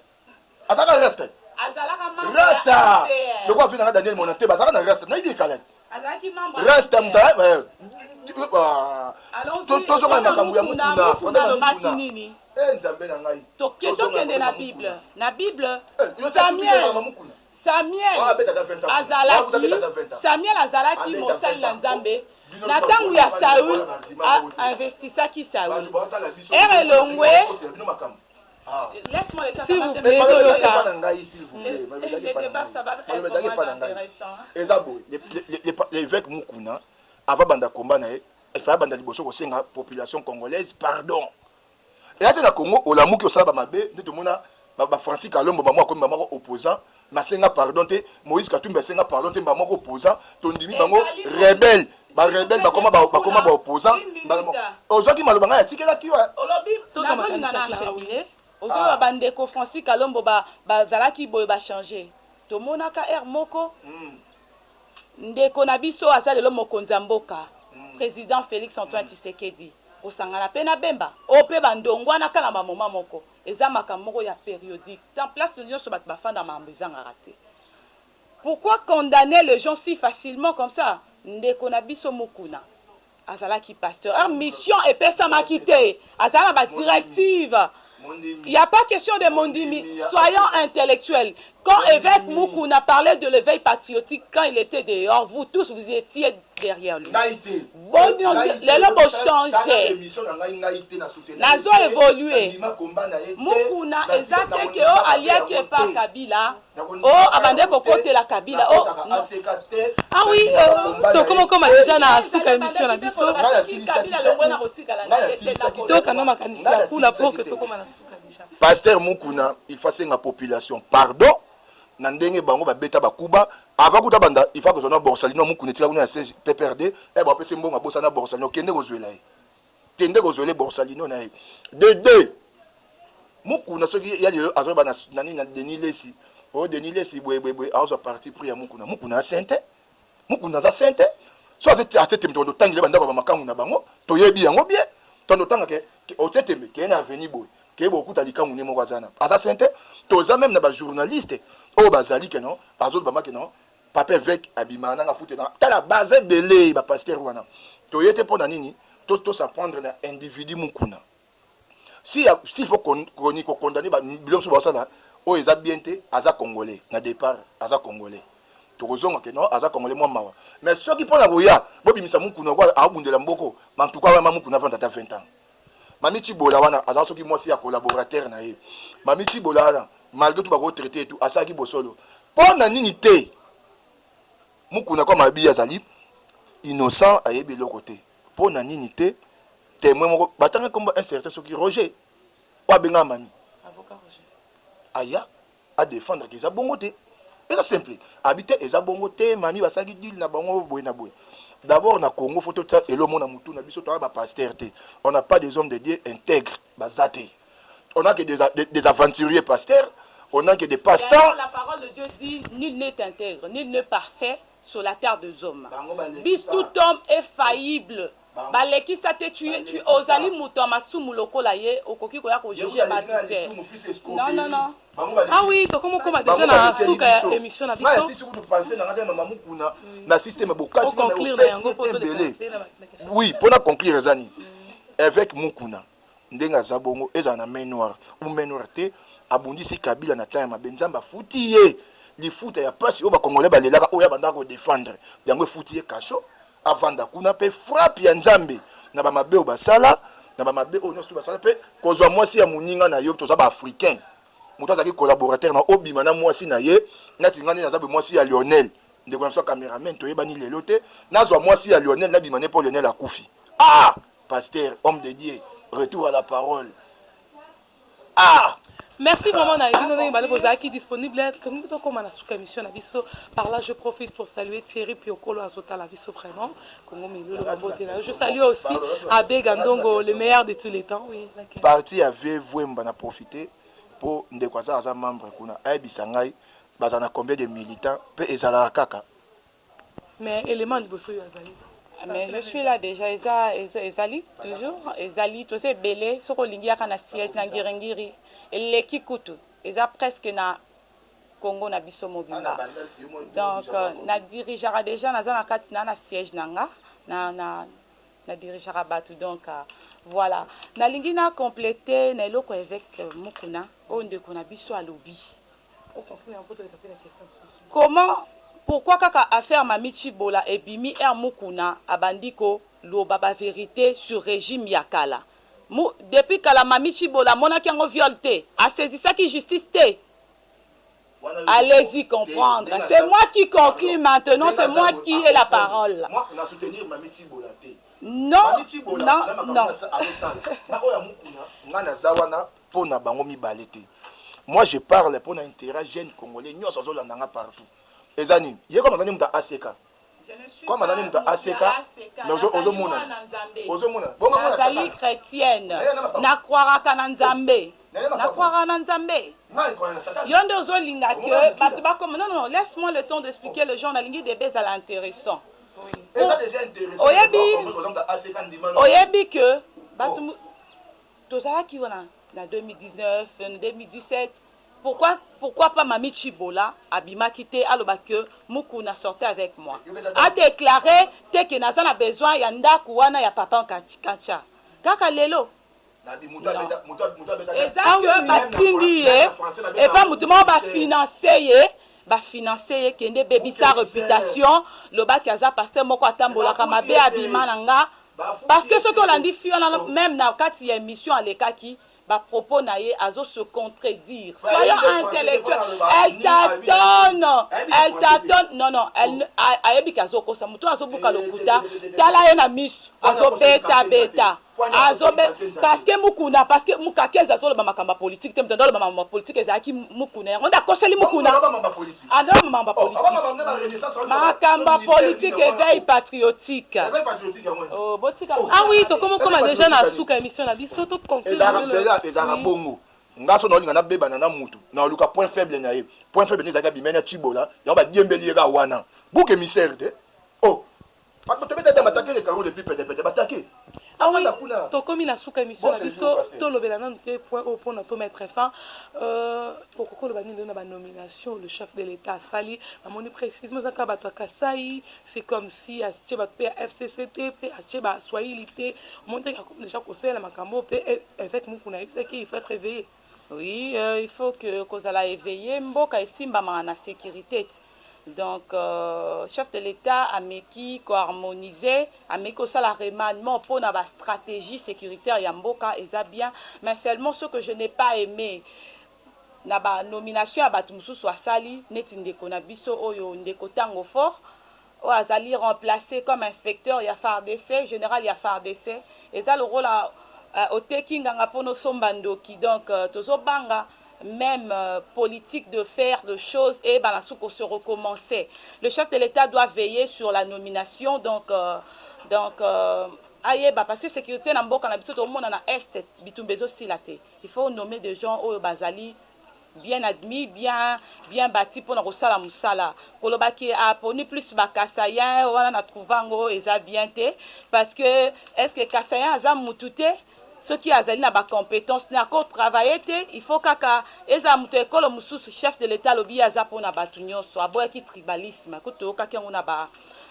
rasta le quoi fait na Daniel Monate bazaka na rasta na idée kala rasta mta toujours na makambo ya mukuna nini nzambe na ngai tokende na Bible Samuel azalaki mosali na Nzambe na ntango ya Saul investisaki Saul elongwe laisse-moi le s'il vous plaît toyoka l'évêque Mukuna avant banda combat na il fallait banda liboso ko senga population congolaise pardon et ate na Congo olamuki osala ba mabe nde tomona Francis Kalombo ba moko mama opposant masenga pardon te Moïse Katumbi senga pardon te ba moko opposant tondimi bango rebelle ba rebelle ba koma ba opposant ozaki maloba nga tikela kiwa olobi nazolinga na cheminer ozoba bandeko Francis Kalombo bazalaki boye ba changer tomonaka air moko ndeko na biso aza lelo mokonzi ya mboka président Félix Antoine Tshisekedi osangana pe na bemba ope bandongwana kala ba moma moko eza makamoko ya périodique dans place nyonso bato bafanda mambo ezangaka te. Pourquoi condamner les gens si facilement comme ça? Ndeko na biso mukuna azalaki pasteur mission epesamaki te azala ba directive. Il n'y a pas question de mondimi. Soyons intellectuels. Quand évêque Mukuna parlait de l'éveil patriotique, quand il était dehors, vous tous, vous étiez derrière lui. Bon, les lobes ont changé. Nazo évolué. Mukuna, exactement, que oh, alia qui est pas Kabila. Oh, abandé côté la Kabila. Oh, ah oui, comment déjà na suka émission na biso. Pasteur Mukuna, il faut que la population pardon. Nandenge bango ba beta bakuba avant kuta banda il faut que son borsalino Mukuna tika kuna 16 PPRD e ba pese mbonga bosa na borsalino kende kozwela ye. Kende kozwela borsalino na ye. De deux. Mukuna soki ya lelo azoba na nani na Denis Lesi. Oh Denis Lesi bwe azo parti pour ya Mukuna. Mukuna sainte. Mukuna za sainte. So atete mtondo tangile banda ba makangu na bango toyebi yango bien. Tondo tanga ke otete me ke na avenir boy. Ke bokuta likangu ne moko azana. Asa sainte. Toza même na ba journaliste. Oh bazali ke non. Bazot ba make non. Papa avec abimana na foute na. Ta la base belé ba pasteur wana. Toyete pona nini? To s'apprendre na individu Mukuna. Si il faut qu'on condamner ba bilom so basala. Oh eza bien te aza congolais na départ aza congolais. Tokozonga ke non aza congolais moi mawa. Mais ceux qui pona boya, bobimisa Mukuna kwa abundela mboko, en tout cas wa Mukuna 20 à 20 ans. Mami Chibola wana aza soki mwasi ya collaborateur na ye. Mami Chibola wana malgré tout bako traité tout asaki bosolo. Pona nini te Mukuna kwa mabi azali innocent ayebi loko te. Pona nini te témoin moko batanga komba un certain soki Roger wa benga mami Avocat Roger aya à défendre qu'ils a bongo te. C'est simple. Habiter eza bongo te mami basaki deal na bango boy na boy. D'abord na Congo faut tout ça et le monde na mutu na biso to ba pasteur te. On n'a pas des hommes de Dieu intègres bazate. On a que des aventuriers pasteurs, on a que des pasteurs. La parole de Dieu dit nul n'est intègre, nul n'est parfait sur la terre des hommes. Bis tout homme est faillible. Baleki sa te tu ozali muto masumu lokola ye okoki ko ya ko juger batute. Non. Ah oui, to comment déjà na suka émission na biso. Si vous pensez na ngata mama Mukuna na système bokati na yango poto de. Oui, pour na conclure zani. Avec Mukuna ndenga zabongo eza na main noire ou main noire te abundisi Kabila na temps ma benzamba futiye li futa ya pasi o ba congolais ba lelaka o ya banda ko défendre yango futiye kacho avant da kuna pe frappe ya nzambe na ba mabe o basala na ba mabe o nyonso basala pe kozwa mwasi ya muninga na yo to za ba africain muto azaki collaborateur na obima na mwasi na ye na tingani na zabe mwasi ya Lionel ndeko na so cameraman to yebani lelo te nazwa mwasi ya Lionel na bimane pour Lionel akufi ah pasteur homme de Dieu retour à la parole. Ah! Merci vraiment qui disponible comme on sous émission na biso. Par là je profite pour saluer Thierry Piokolo Azota la biso vraiment Congo milieu le je salue aussi Abe Gandongo le meilleur de tous les temps. Oui, parti avait Vwemba na profiter pour ndekwaza aza membre kuna abisangai bazana combien de militants pe ezala kaka. Mais élément liboso yo azali. Mais je suis là déjà, Ezali, toujours. Ezali, tu sais, Belé, ce qu'on a un siège dans Ngirengiri. Et les Kikutu, ils ont presque na Congo na biso mobimba. Donc, na dirigeara déjà, na un siège nanga, na dirigeara batu. Donc, voilà. Na lingina complété, na loko avec Mukuna, on de kona biso à lobby. Comment? Pourquoi kaka affaire Mami Chibola et Bimi er Mukuna abandiko lo baba vérité sur régime yakala. Depuis que la Mami Chibola mona qui en violté, a saisi ça qui justice té. Allez-y comprendre. C'est moi qui conclue maintenant, c'est moi qui ai la parole. Moi, on a soutenu Mami Chibola té. Non, non. Ngana zawana pona bango mi balete. moi je parle pour l'intérêt jeune congolais nous sommes là partout ezani yé comme azani muta ACK comme azani muta ACK ozomona nazali chrétienne nakroiraka na nzambe nakroiraka na nzambe yo nde ozolinga ke bato bakoma non laisse-moi le temps d'expliquer le genre nalingi debe ezala intéressant oyebi ke bato tozalaki wana na 2019 2017 pourquoi pas Mami Chibola abimaki te alobaki Mukuna sortait avec moi a déclaré que naza na besoin ya ndaku wana ya papa Kacha kaka lelo eza que batindi ye et pas mutumo ba financer ye kende bebisa réputation lobaki aza pasteur moko atambolaka mabe abima nanga parce que ce que l'on fi même na kati ya émission alekaki ba propos naie azo se contredire. Soyons intellectuels. Elle t'attend. Non, elle ayebi kazo kosa muto azo buka lokuta. Tala ena miss azo beta. Parce que mukuna parce que mukakeza azo ba makamba politique te mtando ba makamba politique ezaki mukuna. On a koseli mukuna. Ah non makamba politique. Makamba politique éveil patriotique. Oh botika. Ah oui, to comment déjà na suka émission na biso to conclure. ezaka bongo ngaso naolinga na beba na mutu na luka point faible na ye point faible ni zaka bimena Chibola ya ba diembeli ka wana bouke misère te oh parce que tu peux m'attaquer les carreaux depuis peut-être m'attaquer ah oui to komi na suka émission na biso to lobela na point au point to mettre fin pourquoi le bani na ba nomination le chef de l'état sali amoni précisément zaka bato kasai c'est comme si a tcheba FCCT pe a tcheba swahilité monter comme déjà conseil la makambo pe avec mukuna il faut être réveillé. Oui, il faut que kozala éveillé mboka esimba na sécurité. Donc, chef de l'État a meki co-harmoniser, a meki aussi la remaniement pour la stratégie sécuritaire yamboka et ça bien, mais seulement ce que je n'ai pas aimé. Na ba nomination à Batumusu soit sali, net ndeko na biso oyo ndeko tango fort, o azali remplacé comme inspecteur ya FARDC, général ya FARDC, et ça le rôle à au taking nganga pono sombandoki donc tozo banga même politique de faire de choses et balasouko se recommencer. Le chef de l'État doit veiller sur la nomination donc ayeba parce que sécurité na mboka na biso to monde na est bitumbezo silate. Il faut nommer des gens au bazali bien admis, bien bâti pour nous la musala. Kolobaki a poni plus ba kasayan wana na trouvango eza bien te parce que est-ce que kasayan aza mutute ceux qui azali na ba compétence na ko travailler te il faut kaka eza mutu ekolo mususu chef de l'état lobi aza pona batunyo so aboya ki tribalisme ko to kaka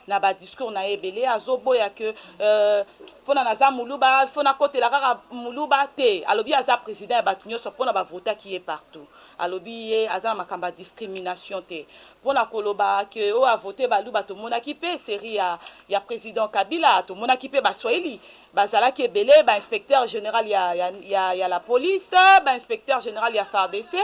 na ba discours na ebele azoboya que pona naza muluba il faut na côté la kaka muluba te alobi aza président batunyo so pona ba voter qui est partout alobi aza makamba discrimination te pona koloba que o a voter baluba to mona ki pe série ya président Kabila to mona ki pe ba Swahili bazala ki ebele ba inspecteur général ya la police ba inspecteur général ya FARDC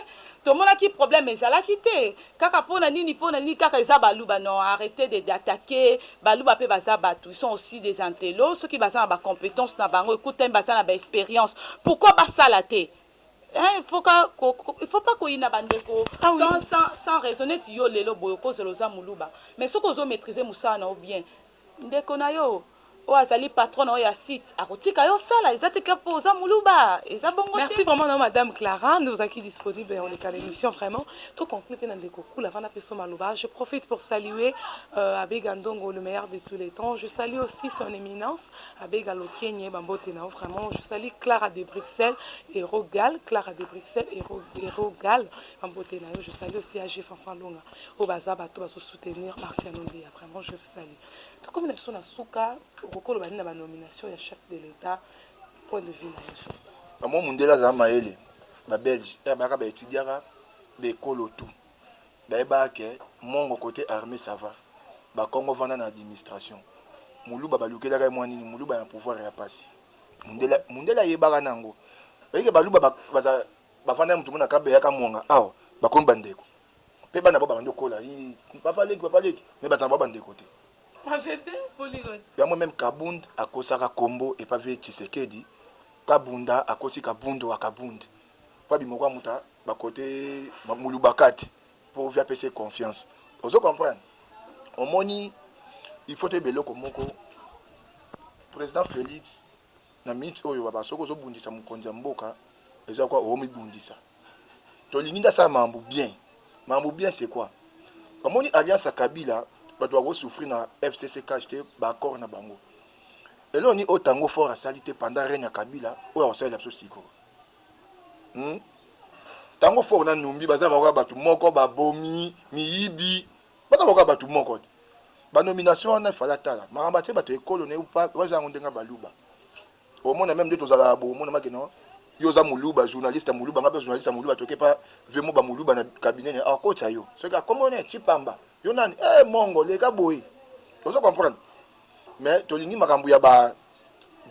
to mona ki problème ezala ki te kaka pona nini kaka eza baluba non arrêtez d'attaquer baluba pe baza batu ils sont aussi des intellos ceux qui baza ba compétence na bango écoute baza na ba expérience pourquoi basala te il faut pas qu'on y ait bandeko sans raisonner yo lelo boyo cause loza muluba mais ce qu'on zo maîtriser musa na bien ndeko na yo o azali patron o ya site akotika yo sala ezateka poza muluba eza bongo. Merci vraiment non, madame Clara, nous sommes disponibles on est qu'à l'émission vraiment tout complet pendant des coups la vana peso maluba. Je profite pour saluer Abé Gandongo le meilleur de tous les temps. Je salue aussi son éminence Abé Galo Kenye Bambotena vraiment. Je salue Clara de Bruxelles et Rogal, Clara de Bruxelles et Rogal Bambotena. Je salue aussi AG Fanfalonga au Bazaba to se soutenir Marciano Mbia vraiment je vous salue. Tout comme la personne à Souka au la nomination ya chef de l'État point de vue la chose. Moi mundela za maele ba belge ba ba étudiara de kolotu. Ba ba ke mongo côté armée ça va. Ba Congo vanda na administration. Muluba ba lukela ka mwani muluba ya pouvoir ya passer. Mundela yebaka nango. Bayike baluba baza bafanda mutu mona kabe ya ka mwanga awa ba kon bandeko. Pe bana ba bando kola yi papa leki mais baza ba bandeko te. Ya moi même Kabund a kosaka Kombo et pas vu Tshisekedi Kabunda a kosi Kabundo a Kabund. Kwa bimokwa muta ba côté Moulubakati pour via PC confiance. Vous comprenez? Au moni il faut te beloko moko président Félix na minute oyo baba soko zo bundisa mukonzi ya mboka eza kwa o mi bundisa. To linginda sa mambo bien. Mambo bien c'est quoi? Au moni alliance Kabila ba doit souffrir na FCC KHT ba accord na bango. Et là on y autant fort à salité pendant règne Kabila ou on sait la siko. Tango fort na numbi baza ba batu moko ba bomi miyibi baza ba batu moko. Ba nomination na fala tala maramba te bato ekolo ne ou pas waza ndenga baluba. Au monde même de tozala bo monde makeno yoza muluba journaliste muluba ngabe journaliste muluba toke pa vemo ba muluba na cabinet a kocha yo. Ce que comment on est chipamba. Yo nani mongo les boy. Vous comprenez? Mais tolingi makambu ya ba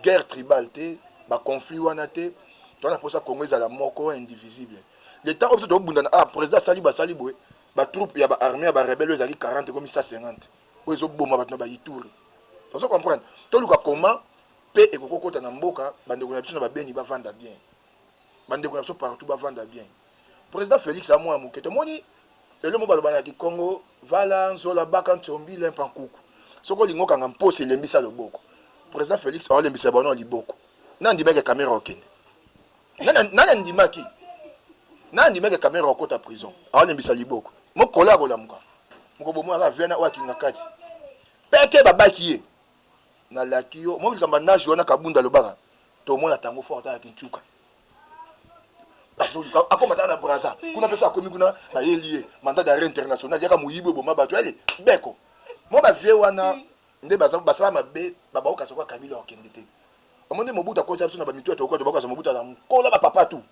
guerre tribale te ba conflit wana te to na posa Congo za la moko indivisible. Le temps obso to bundana président sali boy ba troupe ya ba armée ya ba rebelle ezali 40 comme ça 50. Ozo boma ba ba yituri. Vous comprenez? To luka comment pe ekokota na mboka bandeko na biso na ba beni ba vanda bien. Bandeko na biso partout ba vanda bien. Président Félix Amoué Muketo moni le mo balobana ki Congo vala nzola baka ntombi lempankuku. Soko lingo kanga mpose lembisa loboko. Président Félix a lembisa bono liboko. Nandi meke caméra okende. Nana ndimaki. Nandi meke caméra okota prison. A lembisa liboko. Mo kola kola muka. Muko bomo ala vena wa kinga kati. Peke babaki ye. Na lakio mo bilamba na jona kabunda lobaka. To mona tango fort ta kinchuka. Akomata na Braza. Kuna pesa akomi kuna na yelie mandat d'arrêt international yaka muyibo boma bato ele beko. Moi ba vie wana nde basala mabe baba okasoko Kabila okende te. Omonde Mobutu akocha biso na ba mitu to ko to baka Mobutu na kola ba papa tout.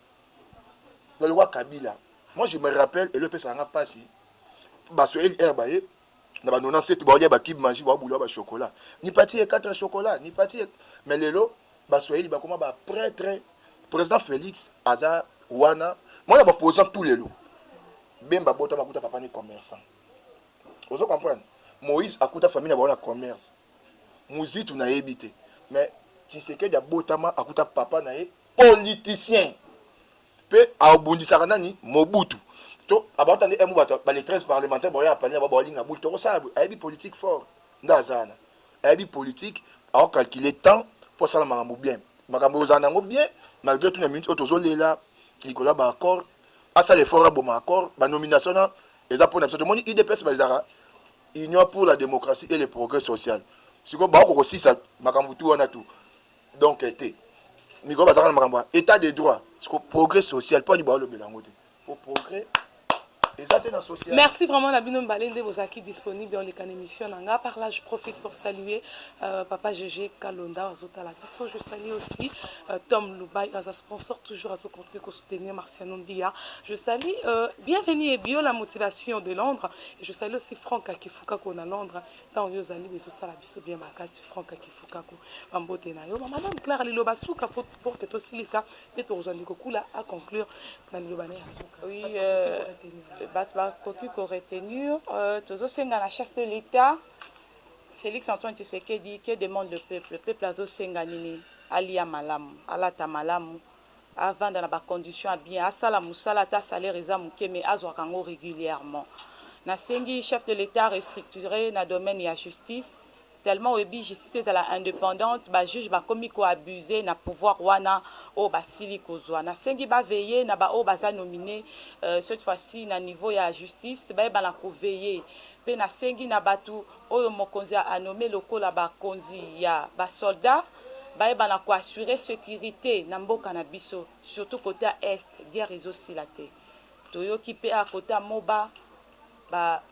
Le roi Kabila. Moi je me rappelle et le pesa nga pasi baso el herbaye na ba 97 ba ba kib manger ba boulot ba chocolat. Ni pati 4 chocolat, ni pati mais lelo baso el ba koma ba prêtre président Félix aza wana moi ba posant tous les lots. Bemba bota makuta papa ni commerçant. Vous comprenez? Moïse akuta famille na commerce. Muzitu na ebité. Mais Tshisekedi ya botama akuta papa na politicien. Pe abundisaka nani Mobutu. To abatande emu bato ba les 13 parlementaires boya apanya ba bolinga bulu to ça ayebi politique fort. Ndazana. Ayebi politique a calculer temps pour ça la makambo bien. Makambo zana ngo bien malgré tout les minutes otozo lela Nicolas ba accord asa les forts ba accord ba nomination na eza pour n'absolument moni IDPS ba zara Union pour la démocratie et le progrès social. Si vous avez aussi ça, donc été. État de droit, progrès social, pas du bas le bélangote. Pour progrès. Merci vraiment Nabino Mbalende vos acquis disponibles dans les cannes émissions. Par là, je profite pour saluer Papa GG Kalonda Azota Lapiso. Je salue aussi Tom Loubaï, à sponsor toujours à ce contenu pour soutenir Marciano Mbia. Je salue Bienvenue et Bio, la motivation de Londres. Et je salue aussi Franck Akifuka qu'on a Londres. Dans Yozali, mais ça la biso bien makasi Franck Akifuka ko Mambote Nayo. Madame Clara Lilobasuka pour que aussi Lisa et Torzani Kokula à conclure dans Lilobane Asuka. Oui, Koki ko retenir tozo senga na chef de l'État Félix Antoine Tshisekedi qui demande le peuple azo senga nini alia malamu alata malamu avant dans ba condition bien asala musala ta salaire eza muke mais azwa kango régulièrement na sengi chef de l'État restructuré na domaine ya justice tellement obi justice ezala indépendante ba juge ba komi ko abuser na pouvoir wana o basili kozwa na sengi ba veiller na ba o baza nominé cette fois-ci na niveau ya justice ba na ko veiller pe na sengi na batu oyo mokonzi a nommé lokola ba konzi ya ba soldat ba na ko assurer sécurité na mboka na biso surtout côté est guerre ezosilate toyoki pe à côté moba ba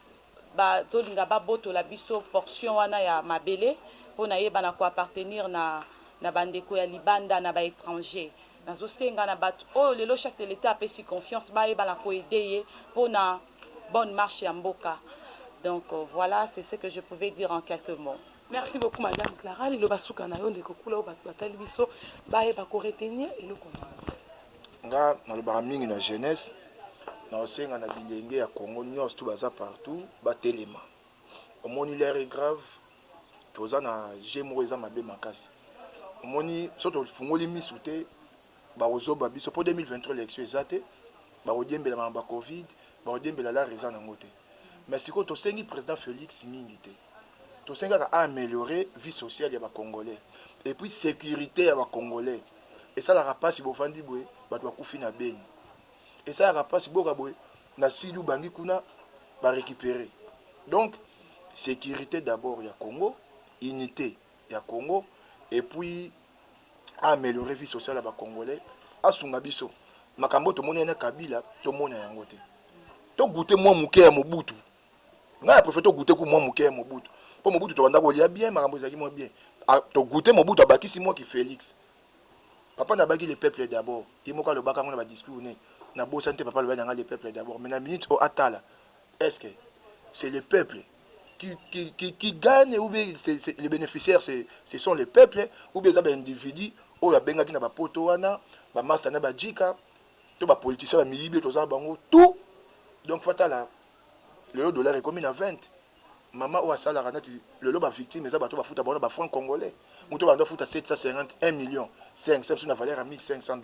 tolinga ba boto la biso portion wana ya mabele pona yeba na ko appartenir na bandeko ya libanda na ba étranger nazo senga na bato oh lelo chef de l'État a si confiance ba yeba na ko aider pona bonne marche ya mboka donc voilà c'est ce que je pouvais dire en quelques mots. Merci beaucoup Madame Clara Lilobasuka na yo ndeko kula batali biso ba yeba ko retenir et le comprendre. Nga na lobara mingi na jeunesse na osenga na bilenge ya Congo nyos tout baza partout ba telema omoni l'air est grave toza na jemo eza mabe makasi omoni soto fungoli misute ba ozoba biso pour 2023 élection ezate baodiembela mamba Covid, baodiembela la raison na ngote. Mais si ko to sengi président Félix Mingité. To senga a améliorer vie sociale ya ba Congolais et puis sécurité ya ba Congolais. Et ça la rapasi bo fandi boye, ba to kufi na beni. Et ça la rapasi boka boye na silu bangi kuna ba récupérer. Donc sécurité d'abord ya Congo, unité ya Congo et puis améliorer vie sociale ya ba Congolais. Asunga biso makambo to moni na Kabila to mona yango te. To goûter moi muke ya Mobutu. Na préfère to goûter ku moi muke ya Mobutu. Po Mobutu to banda ko lia bien makambo ezaki moi bien. To goûter Mobutu abakisi moi ki Félix. Papa n'a baki le peuple d'abord. Il moka le baka ngona ba discours né. Na bo santé papa le banga le peuple d'abord. Mais la minute au atala. Est-ce que c'est le peuple qui gagne ou bien les bénéficiaires ce sont les peuples ou bien les individus ou ya benga ki na ba poto wana ba master na ba jika to ba politicien ba miyibi to za bango tout. Donc fatala le dollar est comme à 20. Maman ou asala ranati le loba victime eza bato ba futa ba ba franc congolais. Muto ba ndo futa 750 1 million 5 c'est une valeur à $1,500.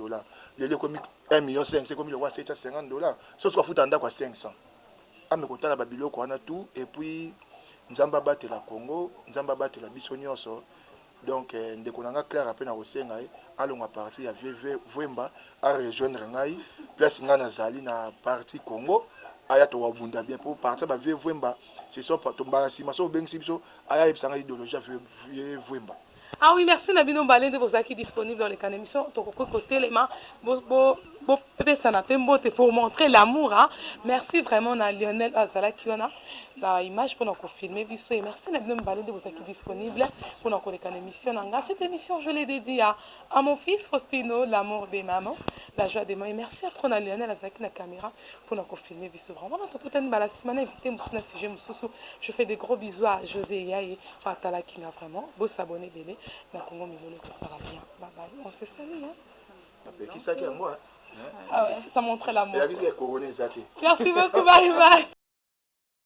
Le lieu comme 1 million 5 c'est comme le roi $750. Ce soit futa ndako à 500. Ame kotala ba biloko wana tout et puis nzamba battre la Congo, nzamba battre la biso nyonso. Donc ndeko nanga clair après na rosenga alonga parti ya VV Vwemba a rejoindre ngai place ngana zali na parti Congo aya to wabunda bien pour partir ba VV Vwemba c'est son tomba sima so bengsi biso aya ipsanga idéologie VV Vwemba. Ah oui, merci Nabino Balende pour ça qui est disponible dans les canaux émissions. Côté les mains, pour montrer l'amour. Hein. Merci vraiment à Lionel Azala qui a l'image pour nous filmer. Et merci Nabino Balende pour ça qui est disponible pour nous les canaux émissions. Cette émission, je l'ai dédiée à mon fils Faustino, l'amour des mamans, la joie des mamans. Et merci à trop à Lionel Azala qui a la caméra pour nous filmer. Vraiment, dans toute la invité je fais des gros bisous à José Yaye, à Tala qui a vraiment beau s'abonner. Na Congo Milolo que ça va bien. Bye bye. On s'est salué. Hein? Qui ça qui est moi? Ah ouais, ça montrait l'amour. Merci beaucoup. Bye bye.